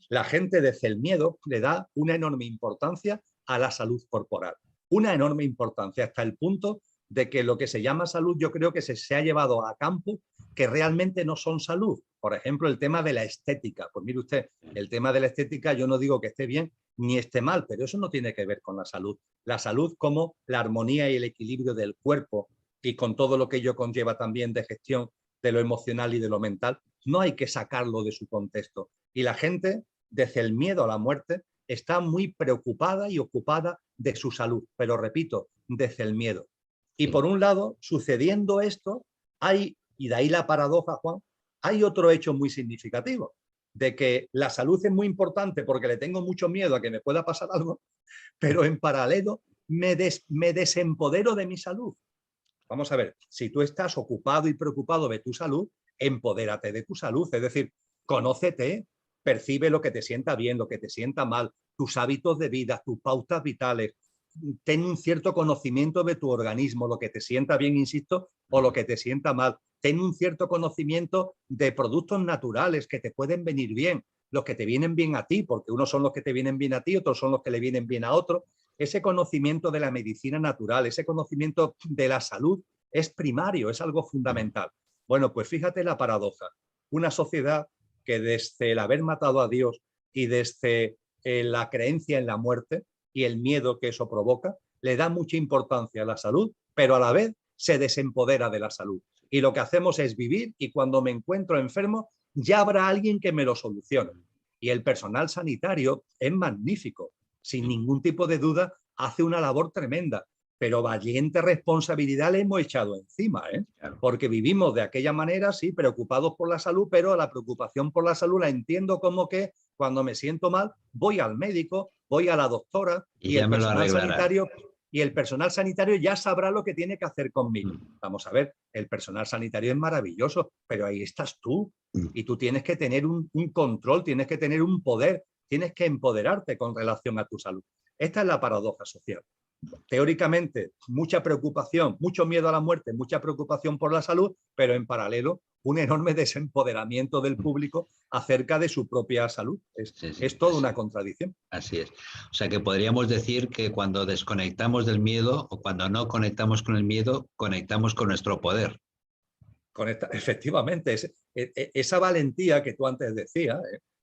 la gente desde el miedo le da una enorme importancia a la salud corporal. Una enorme importancia hasta el punto de que lo que se llama salud yo creo que se ha llevado a campo que realmente no son salud. Por ejemplo, el tema de la estética. Pues mire usted, el tema de la estética yo no digo que esté bien ni esté mal, pero eso no tiene que ver con la salud. La salud como la armonía y el equilibrio del cuerpo y con todo lo que ello conlleva también de gestión de lo emocional y de lo mental, no hay que sacarlo de su contexto. Y la gente, desde el miedo a la muerte, está muy preocupada y ocupada de su salud, pero repito, desde el miedo. Y por un lado, sucediendo esto, hay, y de ahí la paradoja, Juan, hay otro hecho muy significativo, de que la salud es muy importante porque le tengo mucho miedo a que me pueda pasar algo, pero en paralelo me desempodero de mi salud. Vamos a ver, si tú estás ocupado y preocupado de tu salud, empodérate de tu salud, es decir, conócete, percibe lo que te sienta bien, lo que te sienta mal, tus hábitos de vida, tus pautas vitales, ten un cierto conocimiento de tu organismo, lo que te sienta bien, insisto, o lo que te sienta mal. Ten un cierto conocimiento de productos naturales que te pueden venir bien, los que te vienen bien a ti, porque unos son los que te vienen bien a ti, otros son los que le vienen bien a otros. Ese conocimiento de la medicina natural, ese conocimiento de la salud es primario, es algo fundamental. Bueno, pues fíjate la paradoja. Una sociedad que desde el haber matado a Dios y desde la creencia en la muerte y el miedo que eso provoca, le da mucha importancia a la salud, pero a la vez se desempodera de la salud. Y lo que hacemos es vivir y cuando me encuentro enfermo ya habrá alguien que me lo solucione. Y el personal sanitario es magnífico, sin ningún tipo de duda, hace una labor tremenda, pero valiente responsabilidad le hemos echado encima, ¿eh? Claro. Porque vivimos de aquella manera, sí, preocupados por la salud, pero la preocupación por la salud la entiendo como que cuando me siento mal voy al médico, voy a la doctora y el personal sanitario y el personal sanitario ya sabrá lo que tiene que hacer conmigo. Vamos a ver, el personal sanitario es maravilloso, pero ahí estás tú y tú tienes que tener un control, tienes que tener un poder, tienes que empoderarte con relación a tu salud. Esta es la paradoja social. Teóricamente, mucha preocupación, mucho miedo a la muerte, mucha preocupación por la salud, pero en paralelo, un enorme desempoderamiento del público acerca de su propia salud. Es toda una contradicción. Así es. O sea que podríamos decir que cuando desconectamos del miedo o cuando no conectamos con el miedo, conectamos con nuestro poder. Efectivamente, esa valentía que tú antes decías,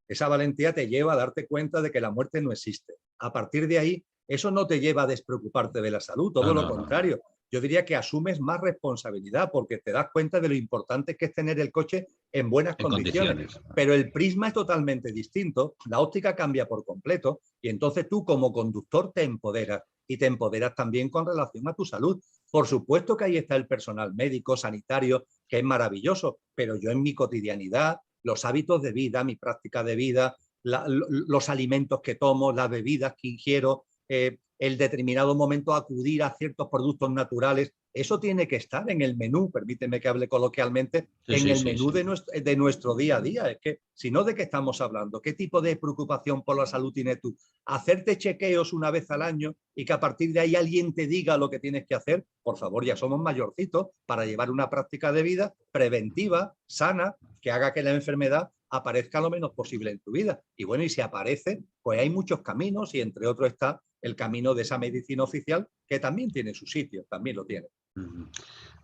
esa valentía te lleva a darte cuenta de que la muerte no existe. A partir de ahí, eso no te lleva a despreocuparte de la salud, todo lo contrario. Yo diría que asumes más responsabilidad porque te das cuenta de lo importante que es tener el coche en buenas condiciones. Pero el prisma es totalmente distinto, la óptica cambia por completo y entonces tú como conductor te empoderas y te empoderas también con relación a tu salud. Por supuesto que ahí está el personal médico, sanitario, que es maravilloso, pero yo en mi cotidianidad, los hábitos de vida, mi práctica de vida, los alimentos que tomo, las bebidas que ingiero, el determinado momento acudir a ciertos productos naturales, eso tiene que estar en el menú, permíteme que hable coloquialmente, en el menú de nuestro día a día. Es que, si no, ¿de qué estamos hablando? ¿Qué tipo de preocupación por la salud tienes tú? Hacerte chequeos una vez al año y que a partir de ahí alguien te diga lo que tienes que hacer, por favor, ya somos mayorcitos para llevar una práctica de vida preventiva, sana, que haga que la enfermedad aparezca lo menos posible en tu vida. Y bueno, y si aparece, pues hay muchos caminos y entre otros está el camino de esa medicina oficial, que también tiene su sitio, también lo tiene.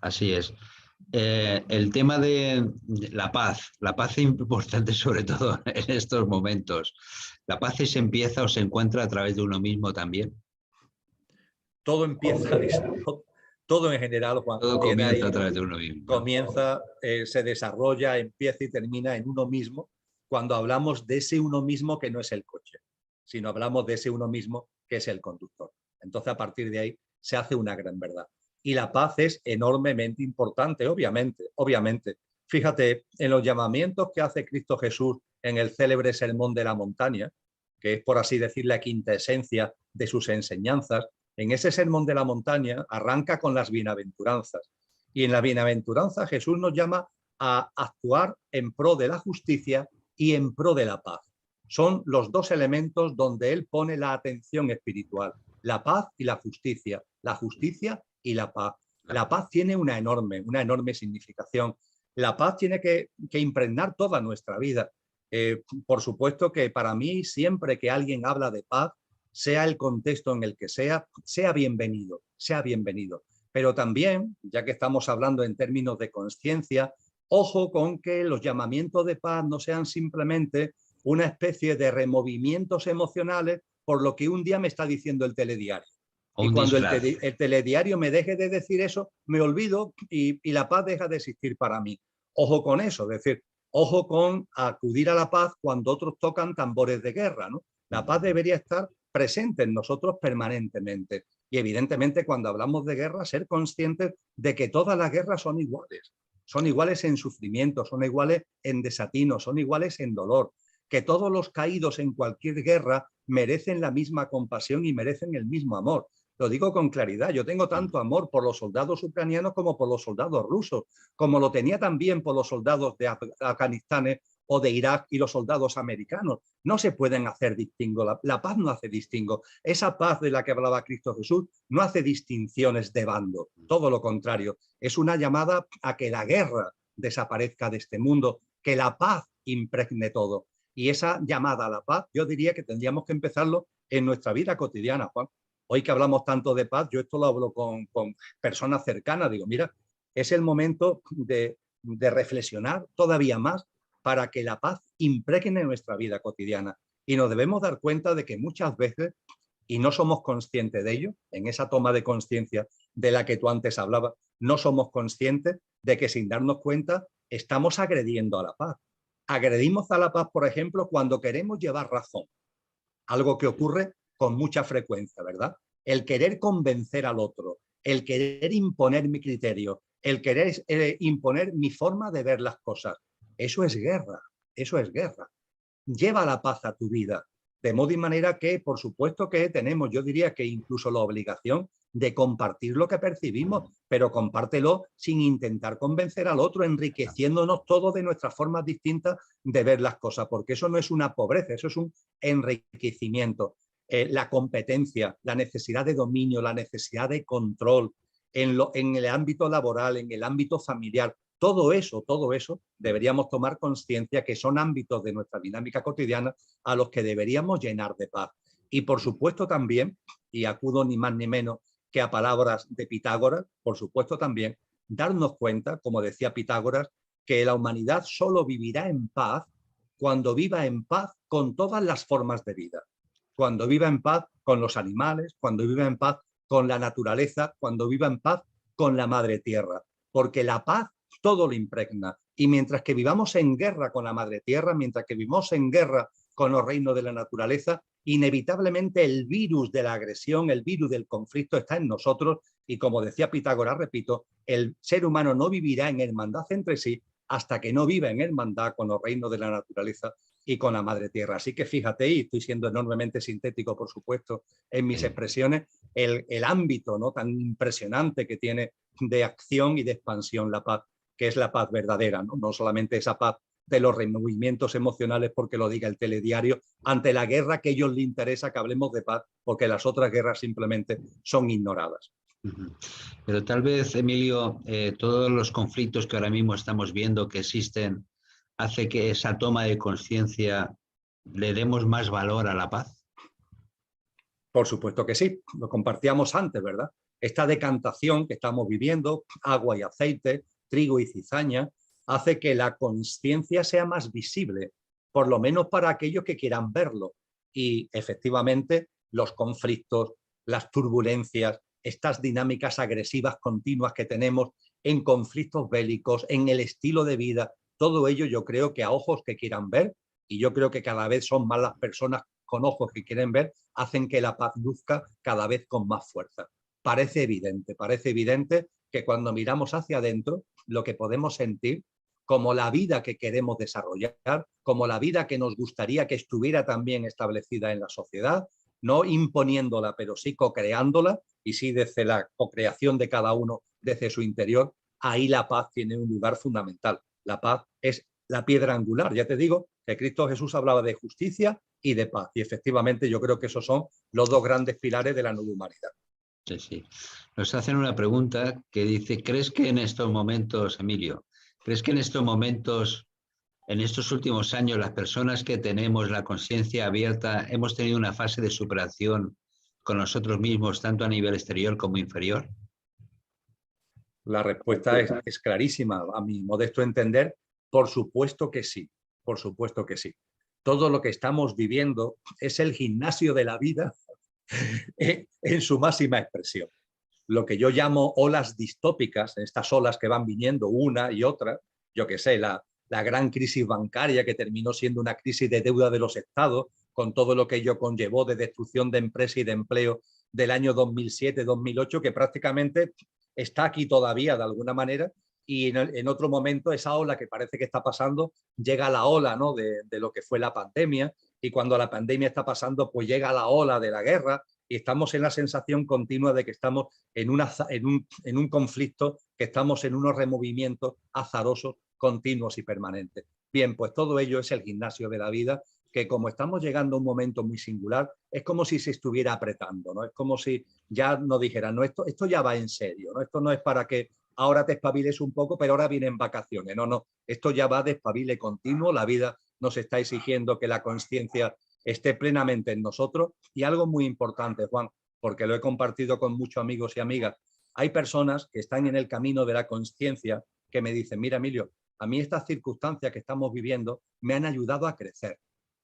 Así es. El tema de la paz es importante sobre todo en estos momentos. ¿La paz se empieza o se encuentra a través de uno mismo también? Todo empieza, todo en general, Juan, Todo tiene comienza ahí, a través de uno mismo, ¿no? comienza, se desarrolla, empieza y termina en uno mismo, cuando hablamos de ese uno mismo que no es el coche, sino hablamos de ese uno mismo que es el conductor. Entonces, a partir de ahí se hace una gran verdad. Y la paz es enormemente importante, obviamente. Fíjate, en los llamamientos que hace Cristo Jesús en el célebre Sermón de la Montaña, que es, por así decir, la quintesencia de sus enseñanzas, en ese Sermón de la Montaña arranca con las bienaventuranzas. Y en la bienaventuranza Jesús nos llama a actuar en pro de la justicia y en pro de la paz. Son los dos elementos donde él pone la atención espiritual, la paz y la justicia y la paz. La paz tiene una enorme significación. La paz tiene que impregnar toda nuestra vida. Por supuesto que para mí, siempre que alguien habla de paz, sea el contexto en el que sea bienvenido, sea bienvenido. Pero también, ya que estamos hablando en términos de conciencia, ojo con que los llamamientos de paz no sean simplemente una especie de removimientos emocionales por lo que un día me está diciendo el telediario. Y cuando el telediario me deje de decir eso, me olvido y la paz deja de existir para mí. Ojo con eso, es decir, ojo con acudir a la paz cuando otros tocan tambores de guerra, ¿no? La paz debería estar presente en nosotros permanentemente. Y evidentemente, cuando hablamos de guerra, ser conscientes de que todas las guerras son iguales. Son iguales en sufrimiento, son iguales en desatino, son iguales en dolor. Que todos los caídos en cualquier guerra merecen la misma compasión y merecen el mismo amor. Lo digo con claridad, yo tengo tanto amor por los soldados ucranianos como por los soldados rusos, como lo tenía también por los soldados de Afganistán o de Irak y los soldados americanos. No se pueden hacer distingo, la paz no hace distingo. Esa paz de la que hablaba Cristo Jesús no hace distinciones de bando, todo lo contrario. Es una llamada a que la guerra desaparezca de este mundo, que la paz impregne todo. Y esa llamada a la paz, yo diría que tendríamos que empezarlo en nuestra vida cotidiana, Juan. Hoy que hablamos tanto de paz, yo esto lo hablo con personas cercanas, digo, mira, es el momento de reflexionar todavía más para que la paz impregne nuestra vida cotidiana. Y nos debemos dar cuenta de que muchas veces, y no somos conscientes de ello, en esa toma de conciencia de la que tú antes hablabas, no somos conscientes de que sin darnos cuenta estamos agrediendo a la paz. Agredimos a la paz, por ejemplo, cuando queremos llevar razón, algo que ocurre con mucha frecuencia, ¿verdad? El querer convencer al otro, el querer imponer mi criterio, el querer imponer mi forma de ver las cosas. Eso es guerra, eso es guerra. Lleva la paz a tu vida, de modo y manera que, por supuesto que tenemos, yo diría que incluso la obligación de compartir lo que percibimos, pero compártelo sin intentar convencer al otro, enriqueciéndonos todos de nuestras formas distintas de ver las cosas, porque eso no es una pobreza, eso es un enriquecimiento. La competencia, la necesidad de dominio, la necesidad de control en el ámbito laboral, en el ámbito familiar, todo eso deberíamos tomar conciencia que son ámbitos de nuestra dinámica cotidiana a los que deberíamos llenar de paz. Y por supuesto también, y acudo ni más ni menos que a palabras de Pitágoras, por supuesto también, darnos cuenta, como decía Pitágoras, que la humanidad solo vivirá en paz cuando viva en paz con todas las formas de vida. Cuando viva en paz con los animales, cuando viva en paz con la naturaleza, cuando viva en paz con la madre tierra. Porque la paz todo lo impregna. Y mientras que vivamos en guerra con la madre tierra, mientras que vivamos en guerra con los reinos de la naturaleza, inevitablemente el virus de la agresión, el virus del conflicto está en nosotros y, como decía Pitágoras, repito, el ser humano no vivirá en hermandad entre sí hasta que no viva en hermandad con los reinos de la naturaleza y con la madre tierra. Así que fíjate, y estoy siendo enormemente sintético, por supuesto, en mis expresiones, el ámbito, ¿no?, tan impresionante que tiene de acción y de expansión la paz, que es la paz verdadera, ¿no? No solamente esa paz de los removimientos emocionales porque lo diga el telediario, ante la guerra que a ellos les interesa que hablemos de paz, porque las otras guerras simplemente son ignoradas. Pero tal vez, Emilio, todos los conflictos que ahora mismo estamos viendo que existen hace que esa toma de conciencia le demos más valor a la paz. Por supuesto que sí, lo compartíamos antes, ¿verdad? Esta decantación que estamos viviendo, agua y aceite, trigo y cizaña, hace que la consciencia sea más visible, por lo menos para aquellos que quieran verlo. Y efectivamente los conflictos, las turbulencias, estas dinámicas agresivas continuas que tenemos en conflictos bélicos, en el estilo de vida, todo ello yo creo que a ojos que quieran ver, y yo creo que cada vez son más las personas con ojos que quieren ver, hacen que la paz luzca cada vez con más fuerza. Parece evidente que cuando miramos hacia adentro, lo que podemos sentir como la vida que queremos desarrollar, como la vida que nos gustaría que estuviera también establecida en la sociedad, no imponiéndola, pero sí co-creándola, y sí desde la co-creación de cada uno, desde su interior, ahí la paz tiene un lugar fundamental. La paz es la piedra angular. Ya te digo que Cristo Jesús hablaba de justicia y de paz, y efectivamente yo creo que esos son los dos grandes pilares de la nueva humanidad. Sí, sí. Nos hacen una pregunta que dice, ¿crees que en estos momentos, Emilio, crees que en estos momentos, en estos últimos años, las personas que tenemos la conciencia abierta, hemos tenido una fase de superación con nosotros mismos, tanto a nivel exterior como inferior? La respuesta es clarísima, a mi modesto entender, por supuesto que sí, por supuesto que sí. Todo lo que estamos viviendo es el gimnasio de la vida en su máxima expresión. Lo que yo llamo olas distópicas, estas olas que van viniendo una y otra, yo que sé, la gran crisis bancaria que terminó siendo una crisis de deuda de los estados, con todo lo que ello conllevó de destrucción de empresa y de empleo del año 2007-2008, que prácticamente está aquí todavía de alguna manera, y en otro momento esa ola que parece que está pasando, llega a la ola, ¿no?, de lo que fue la pandemia, y cuando la pandemia está pasando, pues llega la ola de la guerra, y estamos en la sensación continua de que estamos en un conflicto, que estamos en unos removimientos azarosos, continuos y permanentes. Bien, pues todo ello es el gimnasio de la vida, que como estamos llegando a un momento muy singular, es como si se estuviera apretando, ¿no? Es como si ya nos dijeran, no, esto ya va en serio, ¿no? Esto no es para que ahora te espabiles un poco, pero ahora vienen vacaciones. No, no, esto ya va de espabile continuo, la vida nos está exigiendo que la conciencia esté plenamente en nosotros. Y algo muy importante, Juan, porque lo he compartido con muchos amigos y amigas, hay personas que están en el camino de la conciencia que me dicen, mira, Emilio, a mí estas circunstancias que estamos viviendo me han ayudado a crecer,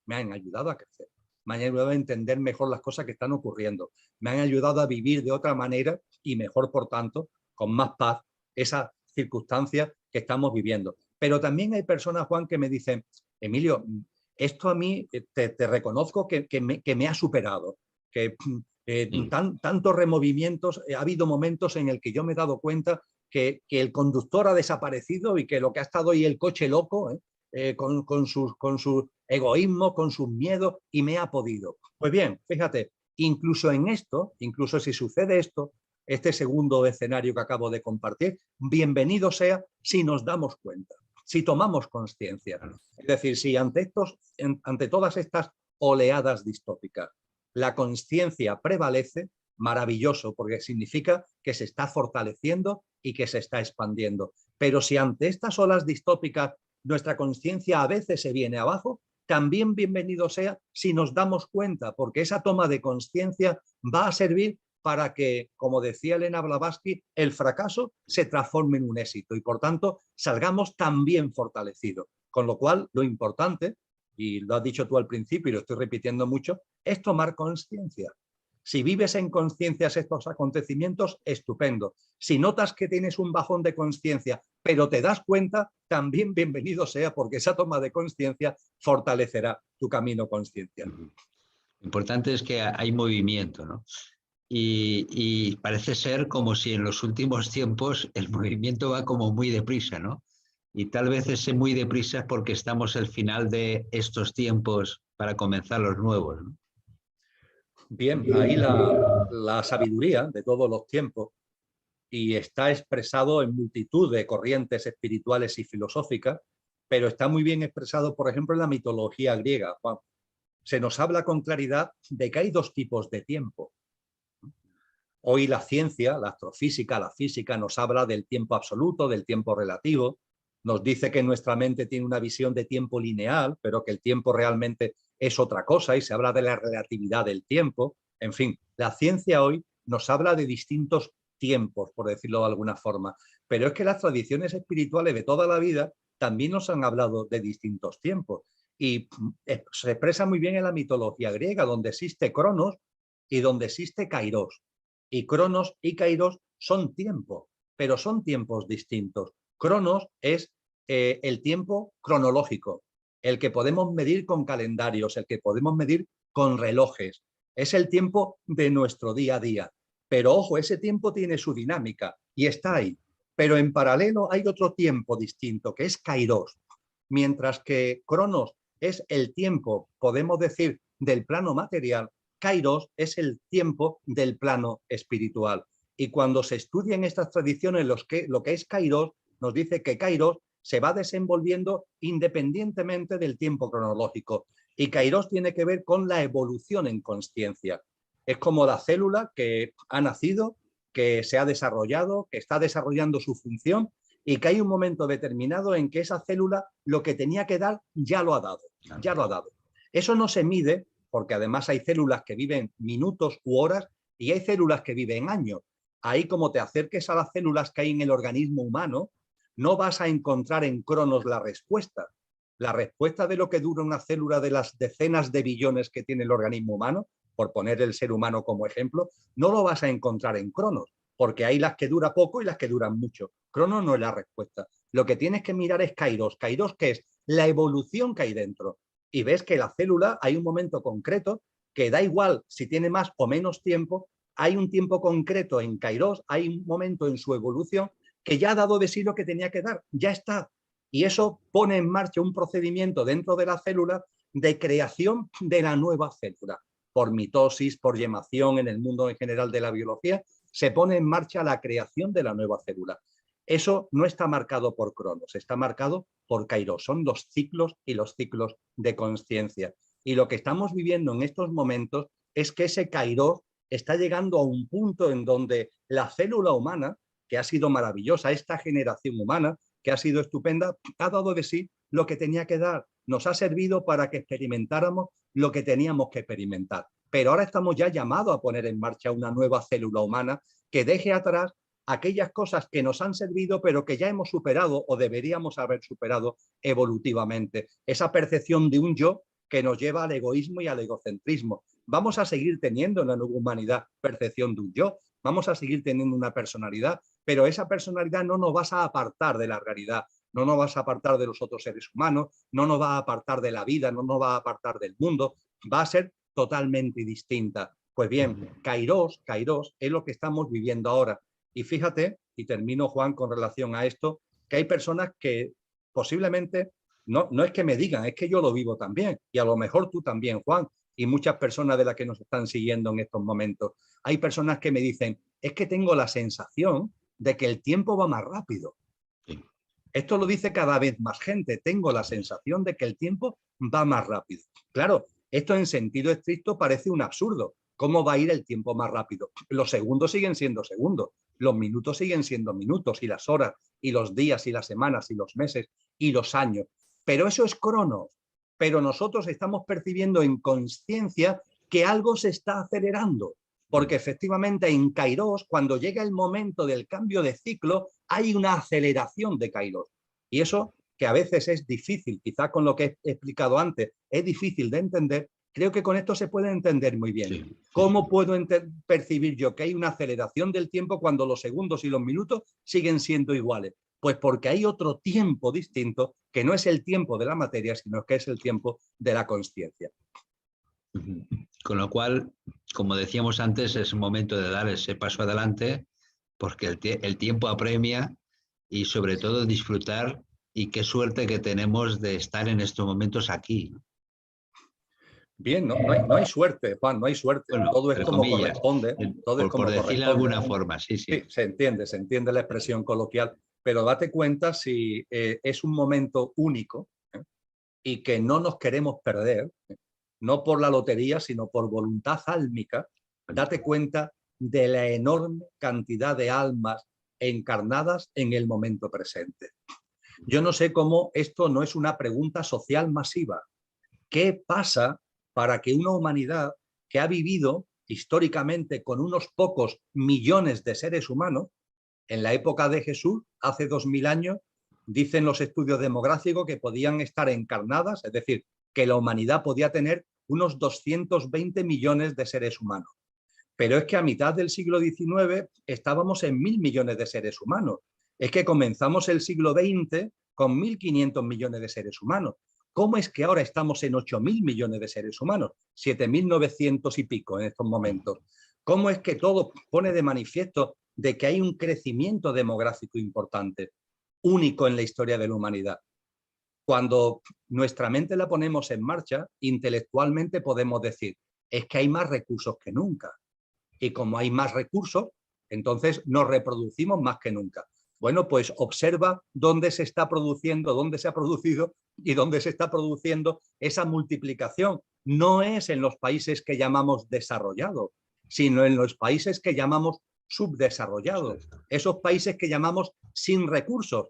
me han ayudado a crecer, me han ayudado a entender mejor las cosas que están ocurriendo, me han ayudado a vivir de otra manera y mejor, por tanto, con más paz, esas circunstancias que estamos viviendo. Pero también hay personas, Juan, que me dicen, Emilio, esto a mí te reconozco que me ha superado, que tantos removimientos, ha habido momentos en el que yo me he dado cuenta que el conductor ha desaparecido y que lo que ha estado ahí el coche loco, con su egoísmo, con sus miedos, y me ha podido. Pues bien, fíjate, incluso en esto, incluso si sucede esto, este segundo escenario que acabo de compartir, bienvenido sea si nos damos cuenta, si tomamos conciencia. Es decir, si ante todas estas oleadas distópicas la conciencia prevalece, maravilloso, porque significa que se está fortaleciendo y que se está expandiendo. Pero si ante estas olas distópicas nuestra conciencia a veces se viene abajo, también bienvenido sea si nos damos cuenta, porque esa toma de conciencia va a servir para que, como decía Elena Blavatsky, el fracaso se transforme en un éxito y, por tanto, salgamos también fortalecidos. Con lo cual, lo importante, y lo has dicho tú al principio y lo estoy repitiendo mucho, es tomar conciencia. Si vives en conciencia estos acontecimientos, estupendo. Si notas que tienes un bajón de conciencia, pero te das cuenta, también bienvenido sea, porque esa toma de conciencia fortalecerá tu camino conciencial. Lo importante es que hay movimiento, ¿no? Y parece ser como si en los últimos tiempos el movimiento va como muy deprisa, ¿no? Y tal vez ese muy deprisa es porque estamos al final de estos tiempos para comenzar los nuevos, ¿no? Bien, ahí la sabiduría de todos los tiempos, y está expresado en multitud de corrientes espirituales y filosóficas, pero está muy bien expresado, por ejemplo, en la mitología griega, Juan. Se nos habla con claridad de que hay dos tipos de tiempo. Hoy la ciencia, la astrofísica, la física nos habla del tiempo absoluto, del tiempo relativo, nos dice que nuestra mente tiene una visión de tiempo lineal, pero que el tiempo realmente es otra cosa, y se habla de la relatividad del tiempo. En fin, la ciencia hoy nos habla de distintos tiempos, por decirlo de alguna forma, pero es que las tradiciones espirituales de toda la vida también nos han hablado de distintos tiempos y se expresa muy bien en la mitología griega, donde existe Cronos y donde existe Kairos. Y Cronos y Kairos son tiempos, pero son tiempos distintos. Cronos es el tiempo cronológico, el que podemos medir con calendarios, el que podemos medir con relojes. Es el tiempo de nuestro día a día. Pero ojo, ese tiempo tiene su dinámica y está ahí. Pero en paralelo hay otro tiempo distinto, que es Kairos. Mientras que Cronos es el tiempo, podemos decir, del plano material, Kairos es el tiempo del plano espiritual. Y cuando se estudian estas tradiciones, lo que es Kairos, nos dice que Kairos se va desenvolviendo independientemente del tiempo cronológico. Y Kairos tiene que ver con la evolución en consciencia. Es como la célula que ha nacido, que se ha desarrollado, que está desarrollando su función y que hay un momento determinado en que esa célula lo que tenía que dar ya lo ha dado, ya lo ha dado. Eso no se mide porque además hay células que viven minutos u horas y hay células que viven años. Ahí como te acerques a las células que hay en el organismo humano, no vas a encontrar en Cronos la respuesta. La respuesta de lo que dura una célula de las decenas de billones que tiene el organismo humano, por poner el ser humano como ejemplo, no lo vas a encontrar en Cronos, porque hay las que dura poco y las que duran mucho. Cronos no es la respuesta. Lo que tienes que mirar es Kairos. Kairos, ¿qué es? La evolución que hay dentro. Y ves que la célula hay un momento concreto que da igual si tiene más o menos tiempo, hay un tiempo concreto en Kairos, hay un momento en su evolución que ya ha dado de sí lo que tenía que dar, ya está. Y eso pone en marcha un procedimiento dentro de la célula de creación de la nueva célula. Por mitosis, por yemación, en el mundo en general de la biología, se pone en marcha la creación de la nueva célula. Eso no está marcado por Cronos, está marcado por Kairos. Son los ciclos y los ciclos de consciencia. Y lo que estamos viviendo en estos momentos es que ese Kairos está llegando a un punto en donde la célula humana, que ha sido maravillosa, esta generación humana, que ha sido estupenda, ha dado de sí lo que tenía que dar. Nos ha servido para que experimentáramos lo que teníamos que experimentar. Pero ahora estamos ya llamados a poner en marcha una nueva célula humana que deje atrás aquellas cosas que nos han servido pero que ya hemos superado o deberíamos haber superado evolutivamente. Esa percepción de un yo que nos lleva al egoísmo y al egocentrismo. Vamos a seguir teniendo en la nueva humanidad percepción de un yo, vamos a seguir teniendo una personalidad, pero esa personalidad no nos vas a apartar de la realidad, no nos vas a apartar de los otros seres humanos, no nos va a apartar de la vida, no nos va a apartar del mundo, va a ser totalmente distinta. Pues bien, Kairos es lo que estamos viviendo ahora. Y fíjate, y termino, Juan, con relación a esto, que hay personas que posiblemente, no es que me digan, es que yo lo vivo también, y a lo mejor tú también, Juan, y muchas personas de las que nos están siguiendo en estos momentos. Hay personas que me dicen, es que tengo la sensación de que el tiempo va más rápido. Sí. Esto lo dice cada vez más gente, tengo la sensación de que el tiempo va más rápido. Claro, esto en sentido estricto parece un absurdo. ¿Cómo va a ir el tiempo más rápido? Los segundos siguen siendo segundos, los minutos siguen siendo minutos, y las horas, y los días, y las semanas, y los meses, y los años. Pero eso es Cronos. Pero nosotros estamos percibiendo en consciencia que algo se está acelerando, porque efectivamente en Kairos, cuando llega el momento del cambio de ciclo, hay una aceleración de Kairos. Y eso, que a veces es difícil, quizá con lo que he explicado antes, es difícil de entender, creo que con esto se puede entender muy bien. Sí. ¿Cómo puedo percibir yo que hay una aceleración del tiempo cuando los segundos y los minutos siguen siendo iguales? Pues porque hay otro tiempo distinto que no es el tiempo de la materia, sino que es el tiempo de la consciencia. Con lo cual, como decíamos antes, es momento de dar ese paso adelante porque el tiempo apremia y sobre todo disfrutar, y qué suerte que tenemos de estar en estos momentos aquí. Bien, no hay suerte, Juan, no hay suerte. Bueno, todo es como comillas, corresponde. Todo es como por decirlo de alguna forma, sí. Sí, se entiende la expresión coloquial, pero date cuenta si es un momento único y que no nos queremos perder, no por la lotería, sino por voluntad álmica. Date cuenta de la enorme cantidad de almas encarnadas en el momento presente. Yo no sé cómo esto no es una pregunta social masiva. ¿Qué pasa para que una humanidad que ha vivido históricamente con unos pocos millones de seres humanos. En la época de Jesús, hace 2000 años, dicen los estudios demográficos que podían estar encarnadas, es decir, que la humanidad podía tener unos 220 millones de seres humanos. Pero es que a mitad del siglo XIX estábamos en 1.000 millones de seres humanos. Es que comenzamos el siglo XX con 1.500 millones de seres humanos. ¿Cómo es que ahora estamos en 8.000 millones de seres humanos? 7.900 y pico en estos momentos. ¿Cómo es que todo pone de manifiesto de que hay un crecimiento demográfico importante, único en la historia de la humanidad? Cuando nuestra mente la ponemos en marcha, intelectualmente podemos decir, es que hay más recursos que nunca. Y como hay más recursos, entonces nos reproducimos más que nunca. Bueno, pues observa dónde se está produciendo, dónde se ha producido y dónde se está produciendo esa multiplicación. No es en los países que llamamos desarrollados, sino en los países que llamamos subdesarrollados, esos países que llamamos sin recursos.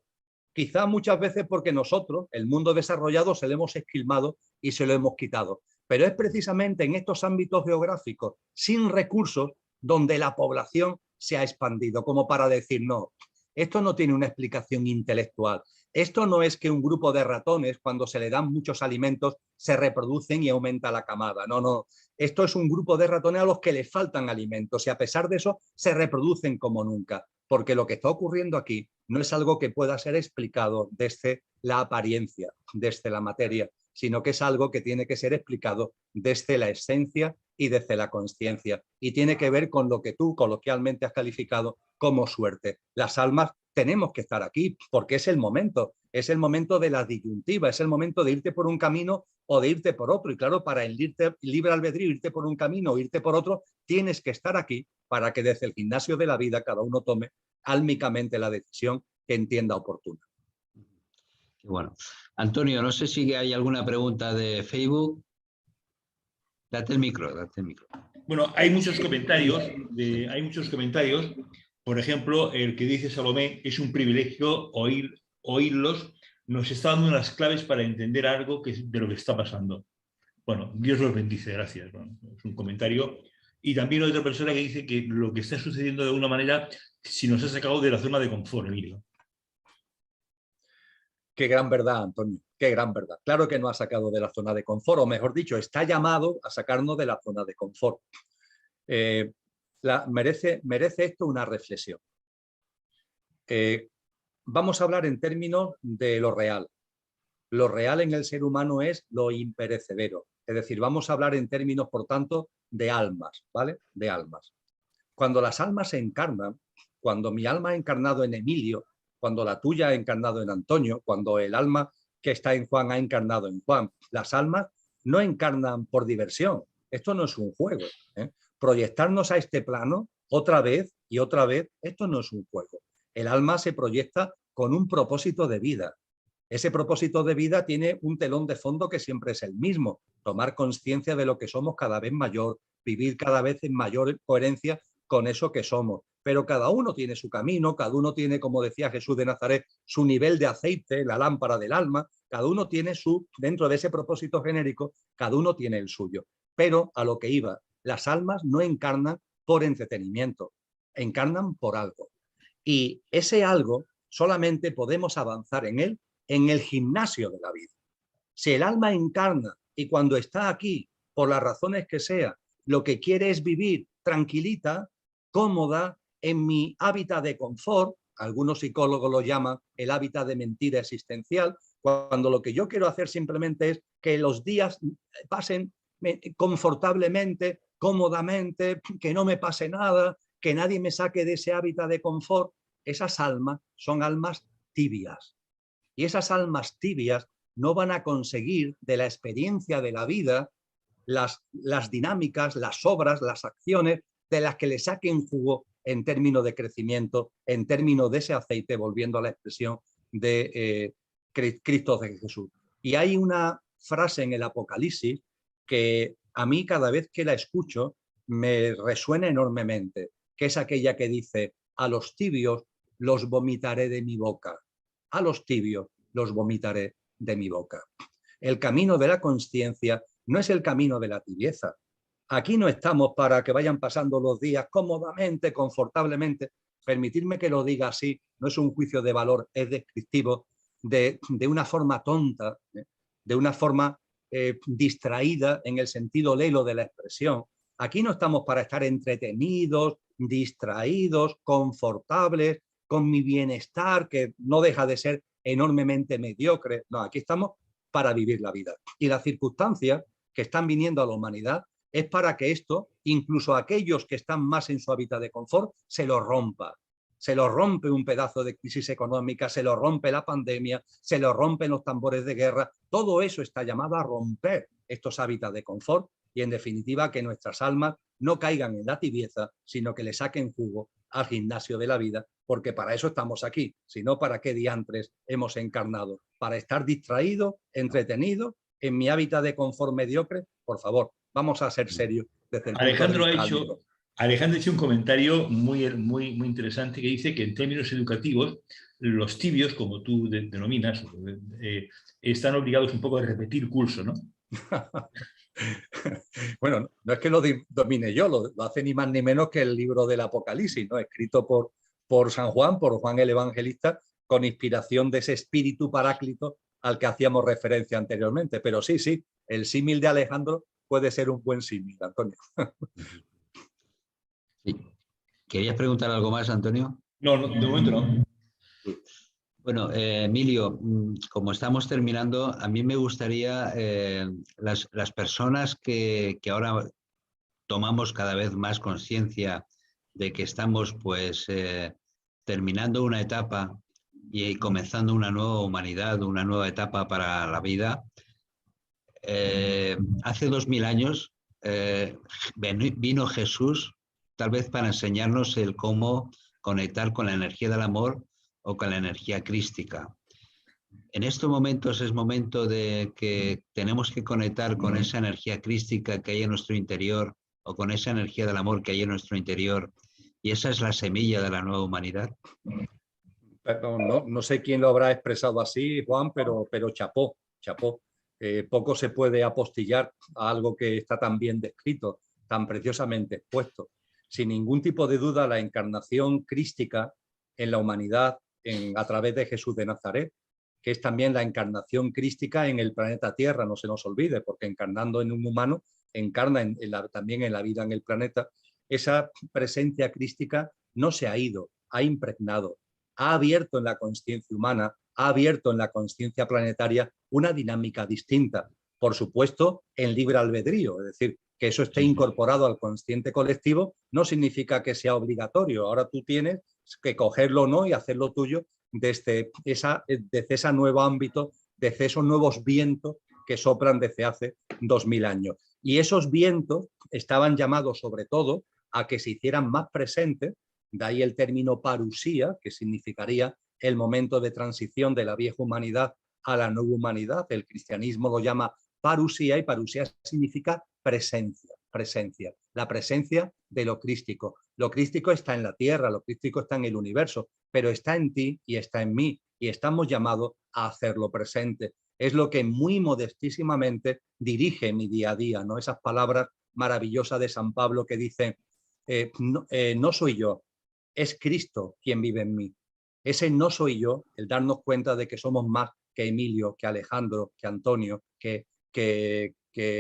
Quizá muchas veces porque nosotros, el mundo desarrollado, se lo hemos esquilmado y se lo hemos quitado. Pero es precisamente en estos ámbitos geográficos sin recursos donde la población se ha expandido, como para decir, no, esto no tiene una explicación intelectual. Esto no es que un grupo de ratones, cuando se le dan muchos alimentos, se reproducen y aumenta la camada. No, no. Esto es un grupo de ratones a los que les faltan alimentos y a pesar de eso se reproducen como nunca. Porque lo que está ocurriendo aquí no es algo que pueda ser explicado desde la apariencia, desde la materia, sino que es algo que tiene que ser explicado desde la esencia y desde la consciencia. Y tiene que ver con lo que tú coloquialmente has calificado como suerte. Las almas tenemos que estar aquí porque es el momento de la disyuntiva, es el momento de irte por un camino o de irte por otro. Y claro, para el irte libre albedrío, irte por un camino o irte por otro, tienes que estar aquí para que desde el gimnasio de la vida cada uno tome álmicamente la decisión que entienda oportuna. Bueno, Antonio, no sé si hay alguna pregunta de Facebook. Date el micro, date el micro. Bueno, hay muchos comentarios, por ejemplo, el que dice Salomé, es un privilegio oírlos, nos está dando unas claves para entender algo de lo que está pasando. Bueno, Dios los bendice, gracias. Bueno, es un comentario. Y también otra persona que dice que lo que está sucediendo de alguna manera, si nos ha sacado de la zona de confort, Emilio. Qué gran verdad, Antonio, qué gran verdad. Claro que nos ha sacado de la zona de confort, o mejor dicho, está llamado a sacarnos de la zona de confort. Merece esto una reflexión. Vamos a hablar en términos de lo real. Lo real en el ser humano es lo imperecedero. Es decir, vamos a hablar en términos, por tanto, de almas, ¿vale? De almas. Cuando las almas se encarnan, cuando mi alma ha encarnado en Emilio, cuando la tuya ha encarnado en Antonio, cuando el alma que está en Juan ha encarnado en Juan, las almas no encarnan por diversión. Esto no es un juego. Proyectarnos a este plano otra vez y otra vez, esto no es un juego. El alma se proyecta con un propósito de vida. Ese propósito de vida tiene un telón de fondo que siempre es el mismo, tomar conciencia de lo que somos cada vez mayor, vivir cada vez en mayor coherencia con eso que somos. Pero cada uno tiene su camino, cada uno tiene, como decía Jesús de Nazaret, su nivel de aceite, la lámpara del alma, cada uno tiene dentro de ese propósito genérico, cada uno tiene el suyo. Pero a lo que iba, las almas no encarnan por entretenimiento, encarnan por algo. Y ese algo solamente podemos avanzar en él en el gimnasio de la vida. Si el alma encarna y cuando está aquí, por las razones que sea, lo que quiere es vivir tranquilita, cómoda, en mi hábitat de confort, algunos psicólogos lo llaman el hábitat de mentira existencial, cuando lo que yo quiero hacer simplemente es que los días pasen confortablemente, cómodamente, que no me pase nada, que nadie me saque de ese hábitat de confort. Esas almas son almas tibias. Y esas almas tibias no van a conseguir de la experiencia de la vida las dinámicas, las obras, las acciones de las que le saquen jugo en términos de crecimiento, en términos de ese aceite, volviendo a la expresión de Cristo de Jesús. Y hay una frase en el Apocalipsis que a mí cada vez que la escucho me resuena enormemente, que es aquella que dice, a los tibios los vomitaré de mi boca, a los tibios los vomitaré de mi boca. El camino de la consciencia no es el camino de la tibieza. Aquí no estamos para que vayan pasando los días cómodamente, confortablemente. Permitirme que lo diga así, no es un juicio de valor, es descriptivo de una forma tonta, de una forma distraída en el sentido lelo de la expresión. Aquí no estamos para estar entretenidos, distraídos, confortables, con mi bienestar, que no deja de ser enormemente mediocre. No, aquí estamos para vivir la vida. Y las circunstancias que están viniendo a la humanidad es para que esto, incluso aquellos que están más en su hábitat de confort, se lo rompa. Se lo rompe un pedazo de crisis económica, se lo rompe la pandemia, se lo rompen los tambores de guerra. Todo eso está llamado a romper estos hábitats de confort y, en definitiva, que nuestras almas no caigan en la tibieza, sino que le saquen jugo al gimnasio de la vida, porque para eso estamos aquí. Si no, ¿para qué diantres hemos encarnado? Para estar distraído, entretenido, en mi hábitat de confort mediocre. Por favor, vamos a ser serios desde el Alejandro punto de vista Alejandro ha hecho un comentario muy interesante que dice que en términos educativos los tibios, como tú denominas, están obligados un poco a repetir curso, ¿no? Bueno, no es que lo domine yo, lo hace ni más ni menos que el libro del Apocalipsis, ¿no? Escrito por San Juan, por Juan el Evangelista, con inspiración de ese espíritu paráclito al que hacíamos referencia anteriormente. Pero sí, el símil de Alejandro puede ser un buen símil, Antonio. Sí. ¿Querías preguntar algo más, Antonio? No, de momento no. Bueno, Emilio, como estamos terminando, a mí me gustaría las personas que ahora tomamos cada vez más conciencia de que estamos pues terminando una etapa y comenzando una nueva humanidad, una nueva etapa para la vida. Hace 2000 años vino Jesús tal vez para enseñarnos el cómo conectar con la energía del amor o con la energía crística. En estos momentos es momento de que tenemos que conectar con esa energía crística que hay en nuestro interior o con esa energía del amor que hay en nuestro interior, y esa es la semilla de la nueva humanidad. No sé quién lo habrá expresado así, Juan, pero chapó. Poco se puede apostillar a algo que está tan bien descrito, tan preciosamente expuesto. Sin ningún tipo de duda, la encarnación crística en la humanidad a través de Jesús de Nazaret, que es también la encarnación crística en el planeta Tierra, no se nos olvide, porque encarnando en un humano, encarna también en la vida en el planeta. Esa presencia crística no se ha ido, ha impregnado, ha abierto en la conciencia humana, ha abierto en la conciencia planetaria una dinámica distinta. Por supuesto, en libre albedrío, es decir, que eso esté incorporado al consciente colectivo no significa que sea obligatorio. Ahora tú tienes que cogerlo o no y hacerlo tuyo desde ese nuevo ámbito, desde esos nuevos vientos que soplan desde hace 2000 años. Y esos vientos estaban llamados sobre todo a que se hicieran más presentes, de ahí el término parusía, que significaría el momento de transición de la vieja humanidad a la nueva humanidad. El cristianismo lo llama parusía, y parusía significa presencia, la presencia de lo crístico. Lo crístico está en la tierra, lo crístico está en el universo, pero está en ti y está en mí, y estamos llamados a hacerlo presente. Es lo que muy modestísimamente dirige mi día a día, ¿no? Esas palabras maravillosas de San Pablo que dicen, no soy yo, es Cristo quien vive en mí. Ese no soy yo, el darnos cuenta de que somos más que Emilio, que Alejandro, que Antonio, que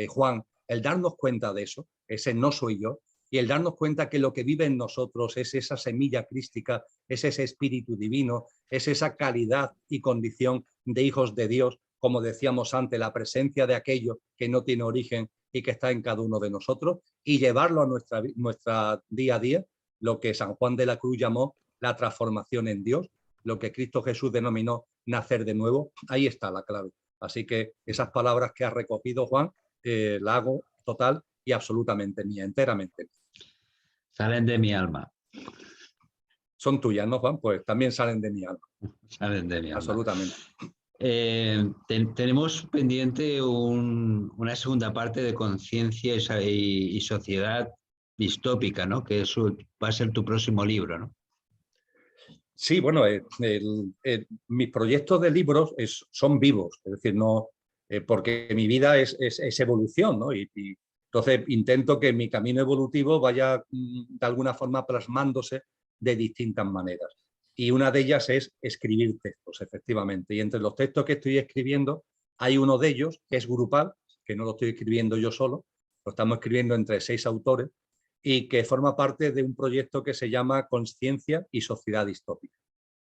Juan, el darnos cuenta de eso, ese no soy yo, y el darnos cuenta que lo que vive en nosotros es esa semilla crística, es ese espíritu divino, es esa calidad y condición de hijos de Dios, como decíamos antes, la presencia de aquello que no tiene origen y que está en cada uno de nosotros, y llevarlo a nuestra día a día, lo que San Juan de la Cruz llamó la transformación en Dios, lo que Cristo Jesús denominó nacer de nuevo. Ahí está la clave. Así que esas palabras que has recogido, Juan, la hago total y absolutamente mía, enteramente. Salen de mi alma. Son tuyas, ¿no, Juan? Pues también salen de mi alma. Salen de mi alma. Absolutamente. Tenemos pendiente una segunda parte de Conciencia y Sociedad Distópica, ¿no? Que eso va a ser tu próximo libro, ¿no? Sí, bueno, mis proyectos de libros son vivos, es decir, no, porque mi vida es evolución, ¿no? Y Entonces, intento que mi camino evolutivo vaya de alguna forma plasmándose de distintas maneras. Y una de ellas es escribir textos, efectivamente. Y entre los textos que estoy escribiendo, hay uno de ellos que es grupal, que no lo estoy escribiendo yo solo, lo estamos escribiendo entre 6 autores, y que forma parte de un proyecto que se llama Consciencia y Sociedad Distópica.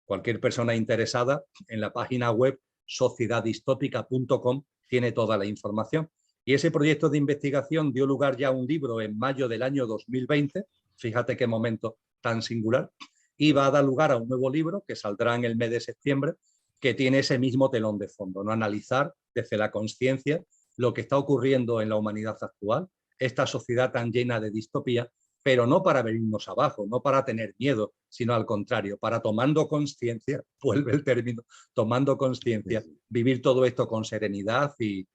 Cualquier persona interesada, en la página web sociedaddistópica.com tiene toda la información. Y ese proyecto de investigación dio lugar ya a un libro en mayo del año 2020, fíjate qué momento tan singular, y va a dar lugar a un nuevo libro que saldrá en el mes de septiembre, que tiene ese mismo telón de fondo, ¿no? Analizar desde la consciencia lo que está ocurriendo en la humanidad actual, esta sociedad tan llena de distopía, pero no para venirnos abajo, no para tener miedo, sino al contrario, para tomando conciencia, vuelve el término, tomando conciencia, vivir todo esto con serenidad y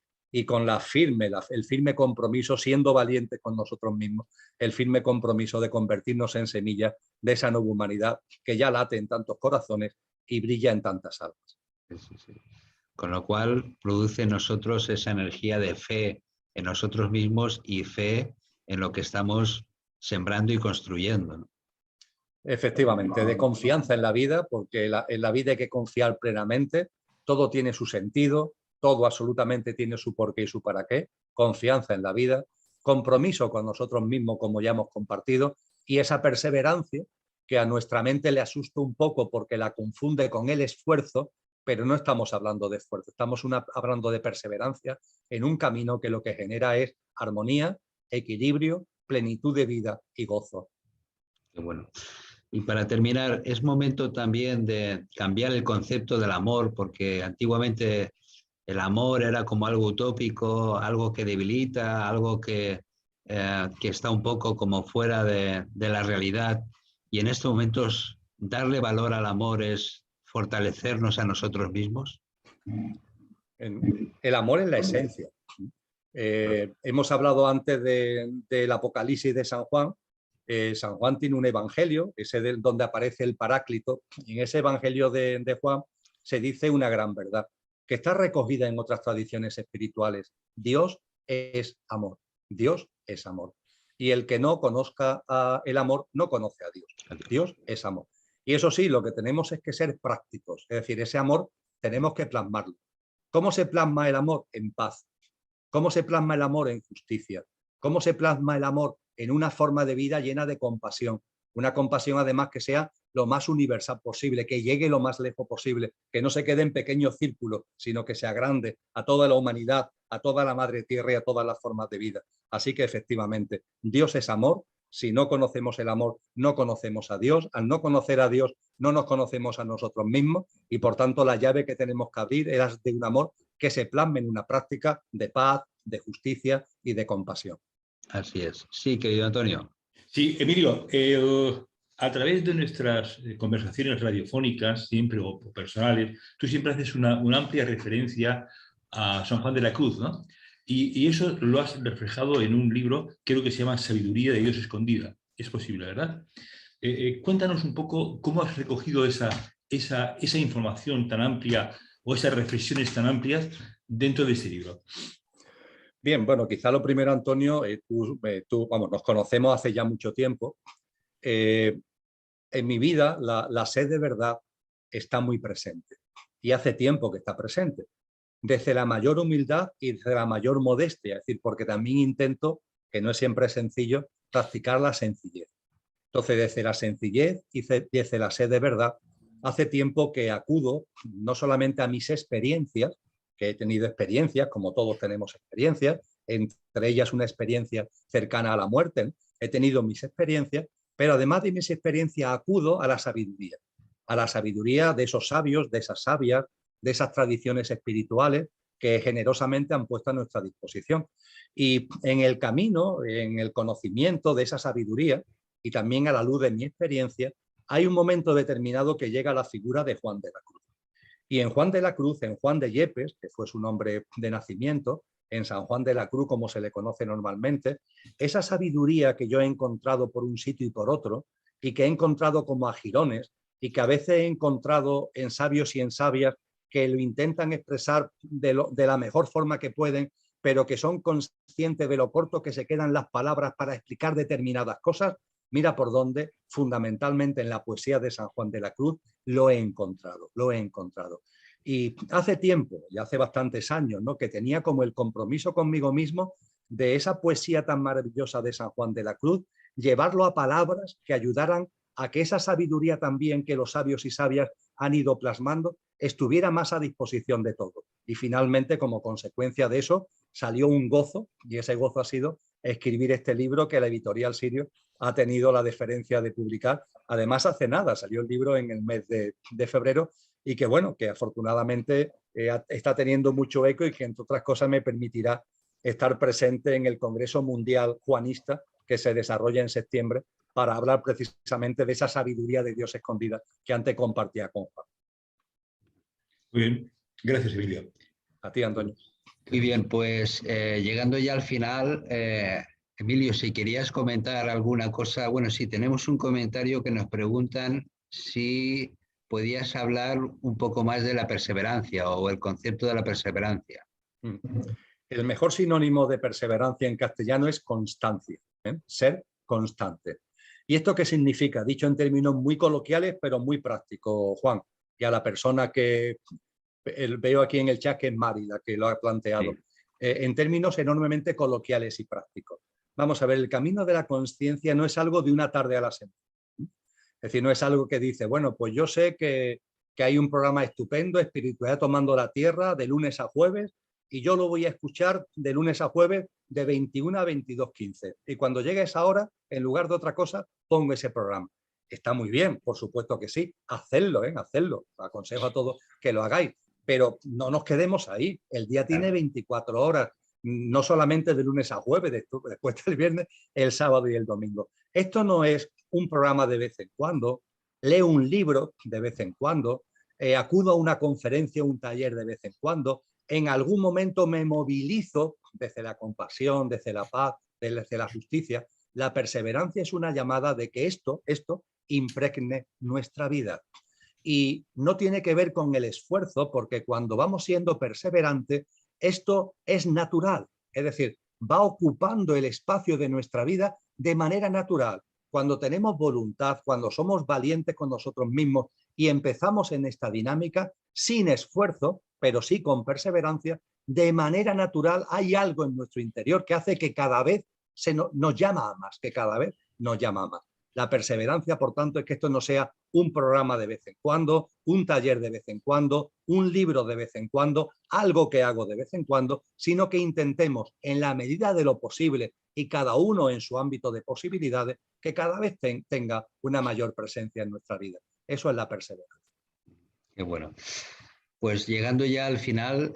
con el firme compromiso, siendo valientes con nosotros mismos, el firme compromiso de convertirnos en semillas de esa nueva humanidad que ya late en tantos corazones y brilla en tantas almas. Sí. Con lo cual produce en nosotros esa energía de fe en nosotros mismos y fe en lo que estamos sembrando y construyendo, ¿no? Efectivamente, de confianza en la vida, porque en la vida hay que confiar plenamente, todo tiene su sentido, todo absolutamente tiene su porqué y su para qué, confianza en la vida, compromiso con nosotros mismos, como ya hemos compartido, y esa perseverancia que a nuestra mente le asusta un poco porque la confunde con el esfuerzo, pero no estamos hablando de esfuerzo, estamos hablando de perseverancia en un camino que lo que genera es armonía, equilibrio, plenitud de vida y gozo. Qué bueno. Y para terminar, es momento también de cambiar el concepto del amor, porque antiguamente el amor era como algo utópico, algo que debilita, algo que está un poco como fuera de la realidad. Y en estos momentos, darle valor al amor es fortalecernos a nosotros mismos. El amor es la esencia. Hemos hablado antes del Apocalipsis de San Juan. San Juan tiene un evangelio, ese donde aparece el Paráclito, y en ese evangelio de Juan se dice una gran verdad, que está recogida en otras tradiciones espirituales. Dios es amor. Dios es amor. Y el que no conozca el amor no conoce a Dios. Dios es amor. Y eso sí, lo que tenemos es que ser prácticos. Es decir, ese amor tenemos que plasmarlo. ¿Cómo se plasma el amor? En paz. ¿Cómo se plasma el amor? En justicia. ¿Cómo se plasma el amor? En una forma de vida llena de compasión. Una compasión además que sea lo más universal posible, que llegue lo más lejos posible, que no se quede en pequeños círculos, sino que sea grande a toda la humanidad, a toda la madre tierra y a todas las formas de vida. Así que efectivamente, Dios es amor. Si no conocemos el amor, no conocemos a Dios. Al no conocer a Dios, no nos conocemos a nosotros mismos y por tanto la llave que tenemos que abrir es de un amor que se plasme en una práctica de paz, de justicia y de compasión. Así es. Sí, querido Antonio. Sí, Emilio, a través de nuestras conversaciones radiofónicas, siempre o personales, tú siempre haces una amplia referencia a San Juan de la Cruz, ¿no? Y eso lo has reflejado en un libro, creo que se llama Sabiduría de Dios Escondida. Es posible, ¿verdad? Cuéntanos un poco cómo has recogido esa información tan amplia o esas reflexiones tan amplias dentro de ese libro. Bien, bueno, quizá lo primero, Antonio, nos conocemos hace ya mucho tiempo. En mi vida la sed de verdad está muy presente y hace tiempo que está presente. Desde la mayor humildad y desde la mayor modestia, es decir, porque también intento, que no es siempre sencillo, practicar la sencillez. Entonces, desde la sencillez y desde la sed de verdad, hace tiempo que acudo no solamente a mis experiencias, que he tenido experiencias, como todos tenemos experiencias, entre ellas una experiencia cercana a la muerte, he tenido mis experiencias, pero además de mis experiencias acudo a la sabiduría de esos sabios, de esas sabias, de esas tradiciones espirituales que generosamente han puesto a nuestra disposición. Y en el camino, en el conocimiento de esa sabiduría y también a la luz de mi experiencia, hay un momento determinado que llega a la figura de Juan de la Cruz. Y en Juan de la Cruz, en Juan de Yepes, que fue su nombre de nacimiento, en San Juan de la Cruz, como se le conoce normalmente, esa sabiduría que yo he encontrado por un sitio y por otro, y que he encontrado como a jirones, y que a veces he encontrado en sabios y en sabias que lo intentan expresar de la mejor forma que pueden, pero que son conscientes de lo corto que se quedan las palabras para explicar determinadas cosas, mira por dónde, fundamentalmente en la poesía de San Juan de la Cruz, lo he encontrado. Y hace tiempo, y hace bastantes años, ¿no?, que tenía como el compromiso conmigo mismo de esa poesía tan maravillosa de San Juan de la Cruz, llevarlo a palabras que ayudaran a que esa sabiduría también que los sabios y sabias han ido plasmando estuviera más a disposición de todos. Y finalmente, como consecuencia de eso, salió un gozo, y ese gozo ha sido escribir este libro que la editorial Sirio ha tenido la deferencia de publicar. Además, hace nada, salió el libro en el mes de febrero, y que bueno, que afortunadamente está teniendo mucho eco y que entre otras cosas me permitirá estar presente en el Congreso Mundial Juanista que se desarrolla en septiembre para hablar precisamente de esa sabiduría de Dios escondida que antes compartía con Juan. Muy bien, gracias, Emilio. A ti, Antonio. Muy bien, pues llegando ya al final, Emilio, si querías comentar alguna cosa, bueno, sí, tenemos un comentario que nos preguntan si podías hablar un poco más de la perseverancia o el concepto de la perseverancia. El mejor sinónimo de perseverancia en castellano es constancia, ser constante. ¿Y esto qué significa? Dicho en términos muy coloquiales, pero muy prácticos, Juan, y a la persona que veo aquí en el chat, que es Mari, la que lo ha planteado, sí. En términos enormemente coloquiales y prácticos. Vamos a ver, el camino de la consciencia no es algo de una tarde a la semana. Es decir, no es algo que dice, bueno, pues yo sé que hay un programa estupendo, Espiritualidad Tomando la Tierra, de lunes a jueves, y yo lo voy a escuchar de lunes a jueves de 21 a 22:15. Y cuando llegue esa hora, en lugar de otra cosa, pongo ese programa. Está muy bien, por supuesto que sí, hacedlo, hacedlo. Aconsejo a todos que lo hagáis, pero no nos quedemos ahí. El día tiene 24 horas, no solamente de lunes a jueves, después del viernes, el sábado y el domingo. Esto no es un programa de vez en cuando, leo un libro de vez en cuando, acudo a una conferencia, un taller de vez en cuando, en algún momento me movilizo desde la compasión, desde la paz, desde la justicia. La perseverancia es una llamada de que esto impregne nuestra vida. Y no tiene que ver con el esfuerzo, porque cuando vamos siendo perseverantes, esto es natural. Es decir, va ocupando el espacio de nuestra vida de manera natural. Cuando tenemos voluntad, cuando somos valientes con nosotros mismos y empezamos en esta dinámica, sin esfuerzo, pero sí con perseverancia, de manera natural hay algo en nuestro interior que hace que cada vez nos llama a más, que cada vez nos llama a más. La perseverancia, por tanto, es que esto no sea un programa de vez en cuando, un taller de vez en cuando, un libro de vez en cuando, algo que hago de vez en cuando, sino que intentemos, en la medida de lo posible y cada uno en su ámbito de posibilidades, que cada vez tenga una mayor presencia en nuestra vida. Eso es la perseverancia. Qué bueno. Pues llegando ya al final,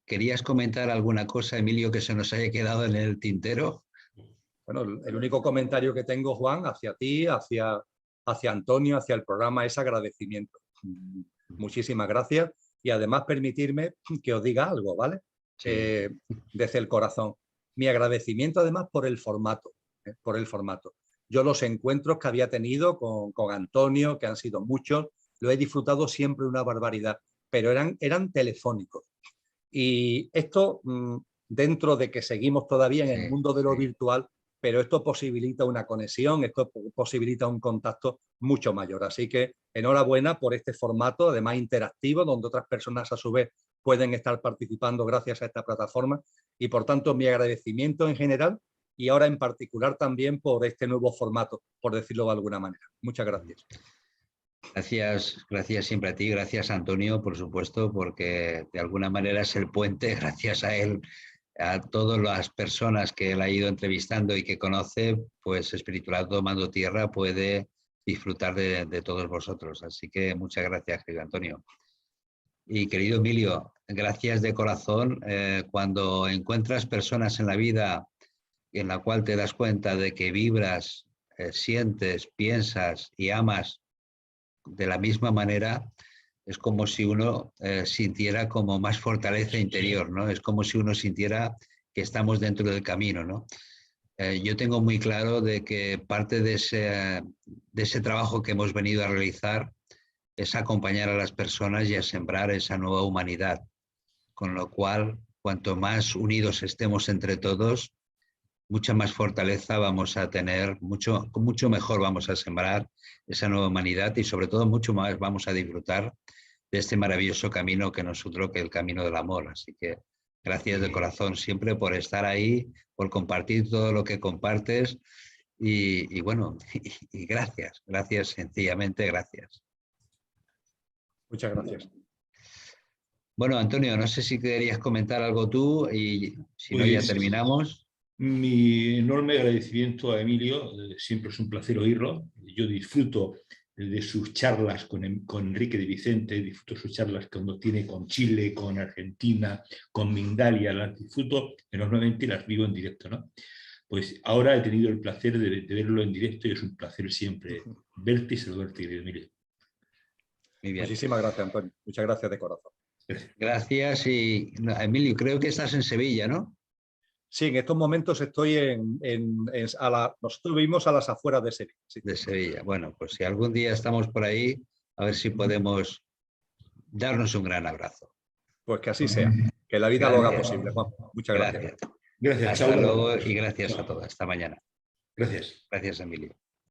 ¿querías comentar alguna cosa, Emilio, que se nos haya quedado en el tintero? Bueno, el único comentario que tengo, Juan, hacia ti, hacia Antonio, hacia el programa, es agradecimiento. Muchísimas gracias y además permitirme que os diga algo, ¿vale? Sí. Desde el corazón. Mi agradecimiento además por el formato, por el formato. Yo los encuentros que había tenido con Antonio, que han sido muchos, lo he disfrutado siempre una barbaridad, pero eran telefónicos. Y esto, dentro de que seguimos todavía en el mundo de lo virtual, pero esto posibilita una conexión, esto posibilita un contacto mucho mayor. Así que enhorabuena por este formato, además interactivo, donde otras personas a su vez pueden estar participando gracias a esta plataforma. Y por tanto, mi agradecimiento en general y ahora en particular también por este nuevo formato, por decirlo de alguna manera. Muchas gracias. Gracias siempre a ti, gracias Antonio, por supuesto, porque de alguna manera es el puente, gracias a él, a todas las personas que él ha ido entrevistando y que conoce, pues Espiritualidad Tomando Tierra puede disfrutar de todos vosotros. Así que muchas gracias, querido Antonio. Y querido Emilio, gracias de corazón. Cuando encuentras personas en la vida en la cual te das cuenta de que vibras, sientes, piensas y amas de la misma manera, es como si uno sintiera como más fortaleza interior, ¿no? Es como si uno sintiera que estamos dentro del camino, ¿no? Yo tengo muy claro de que parte de ese trabajo que hemos venido a realizar es acompañar a las personas y a sembrar esa nueva humanidad, con lo cual cuanto más unidos estemos entre todos, mucha más fortaleza vamos a tener, mucho mejor vamos a sembrar esa nueva humanidad y sobre todo mucho más vamos a disfrutar de este maravilloso camino que nosotros, que es el camino del amor. Así que gracias de corazón siempre por estar ahí, por compartir todo lo que compartes y bueno, y gracias, sencillamente gracias. Muchas gracias. Bueno, Antonio, no sé si querías comentar algo tú y si no ya Pues, terminamos. Mi enorme agradecimiento a Emilio, siempre es un placer oírlo. Yo disfruto de sus charlas con Enrique de Vicente, disfruto sus charlas cuando tiene con Chile, con Argentina, con Mindalia, las disfruto enormemente y las vivo en directo, ¿no? Pues ahora he tenido el placer de verlo en directo y es un placer siempre verte y saludarte, querido Emilio. Muy bien. Muchísimas gracias, Antonio. Muchas gracias de corazón. Gracias y Emilio, creo que estás en Sevilla, ¿no? Sí, en estos momentos estoy nosotros vivimos a las afueras de Sevilla. Sí. De Sevilla. Bueno, pues si algún día estamos por ahí, a ver si podemos darnos un gran abrazo. Pues que así sea, que la vida lo haga posible, Juan. Muchas gracias. Gracias, Hasta chao. luego y gracias a todos. Hasta mañana. Gracias. Gracias, Emilio.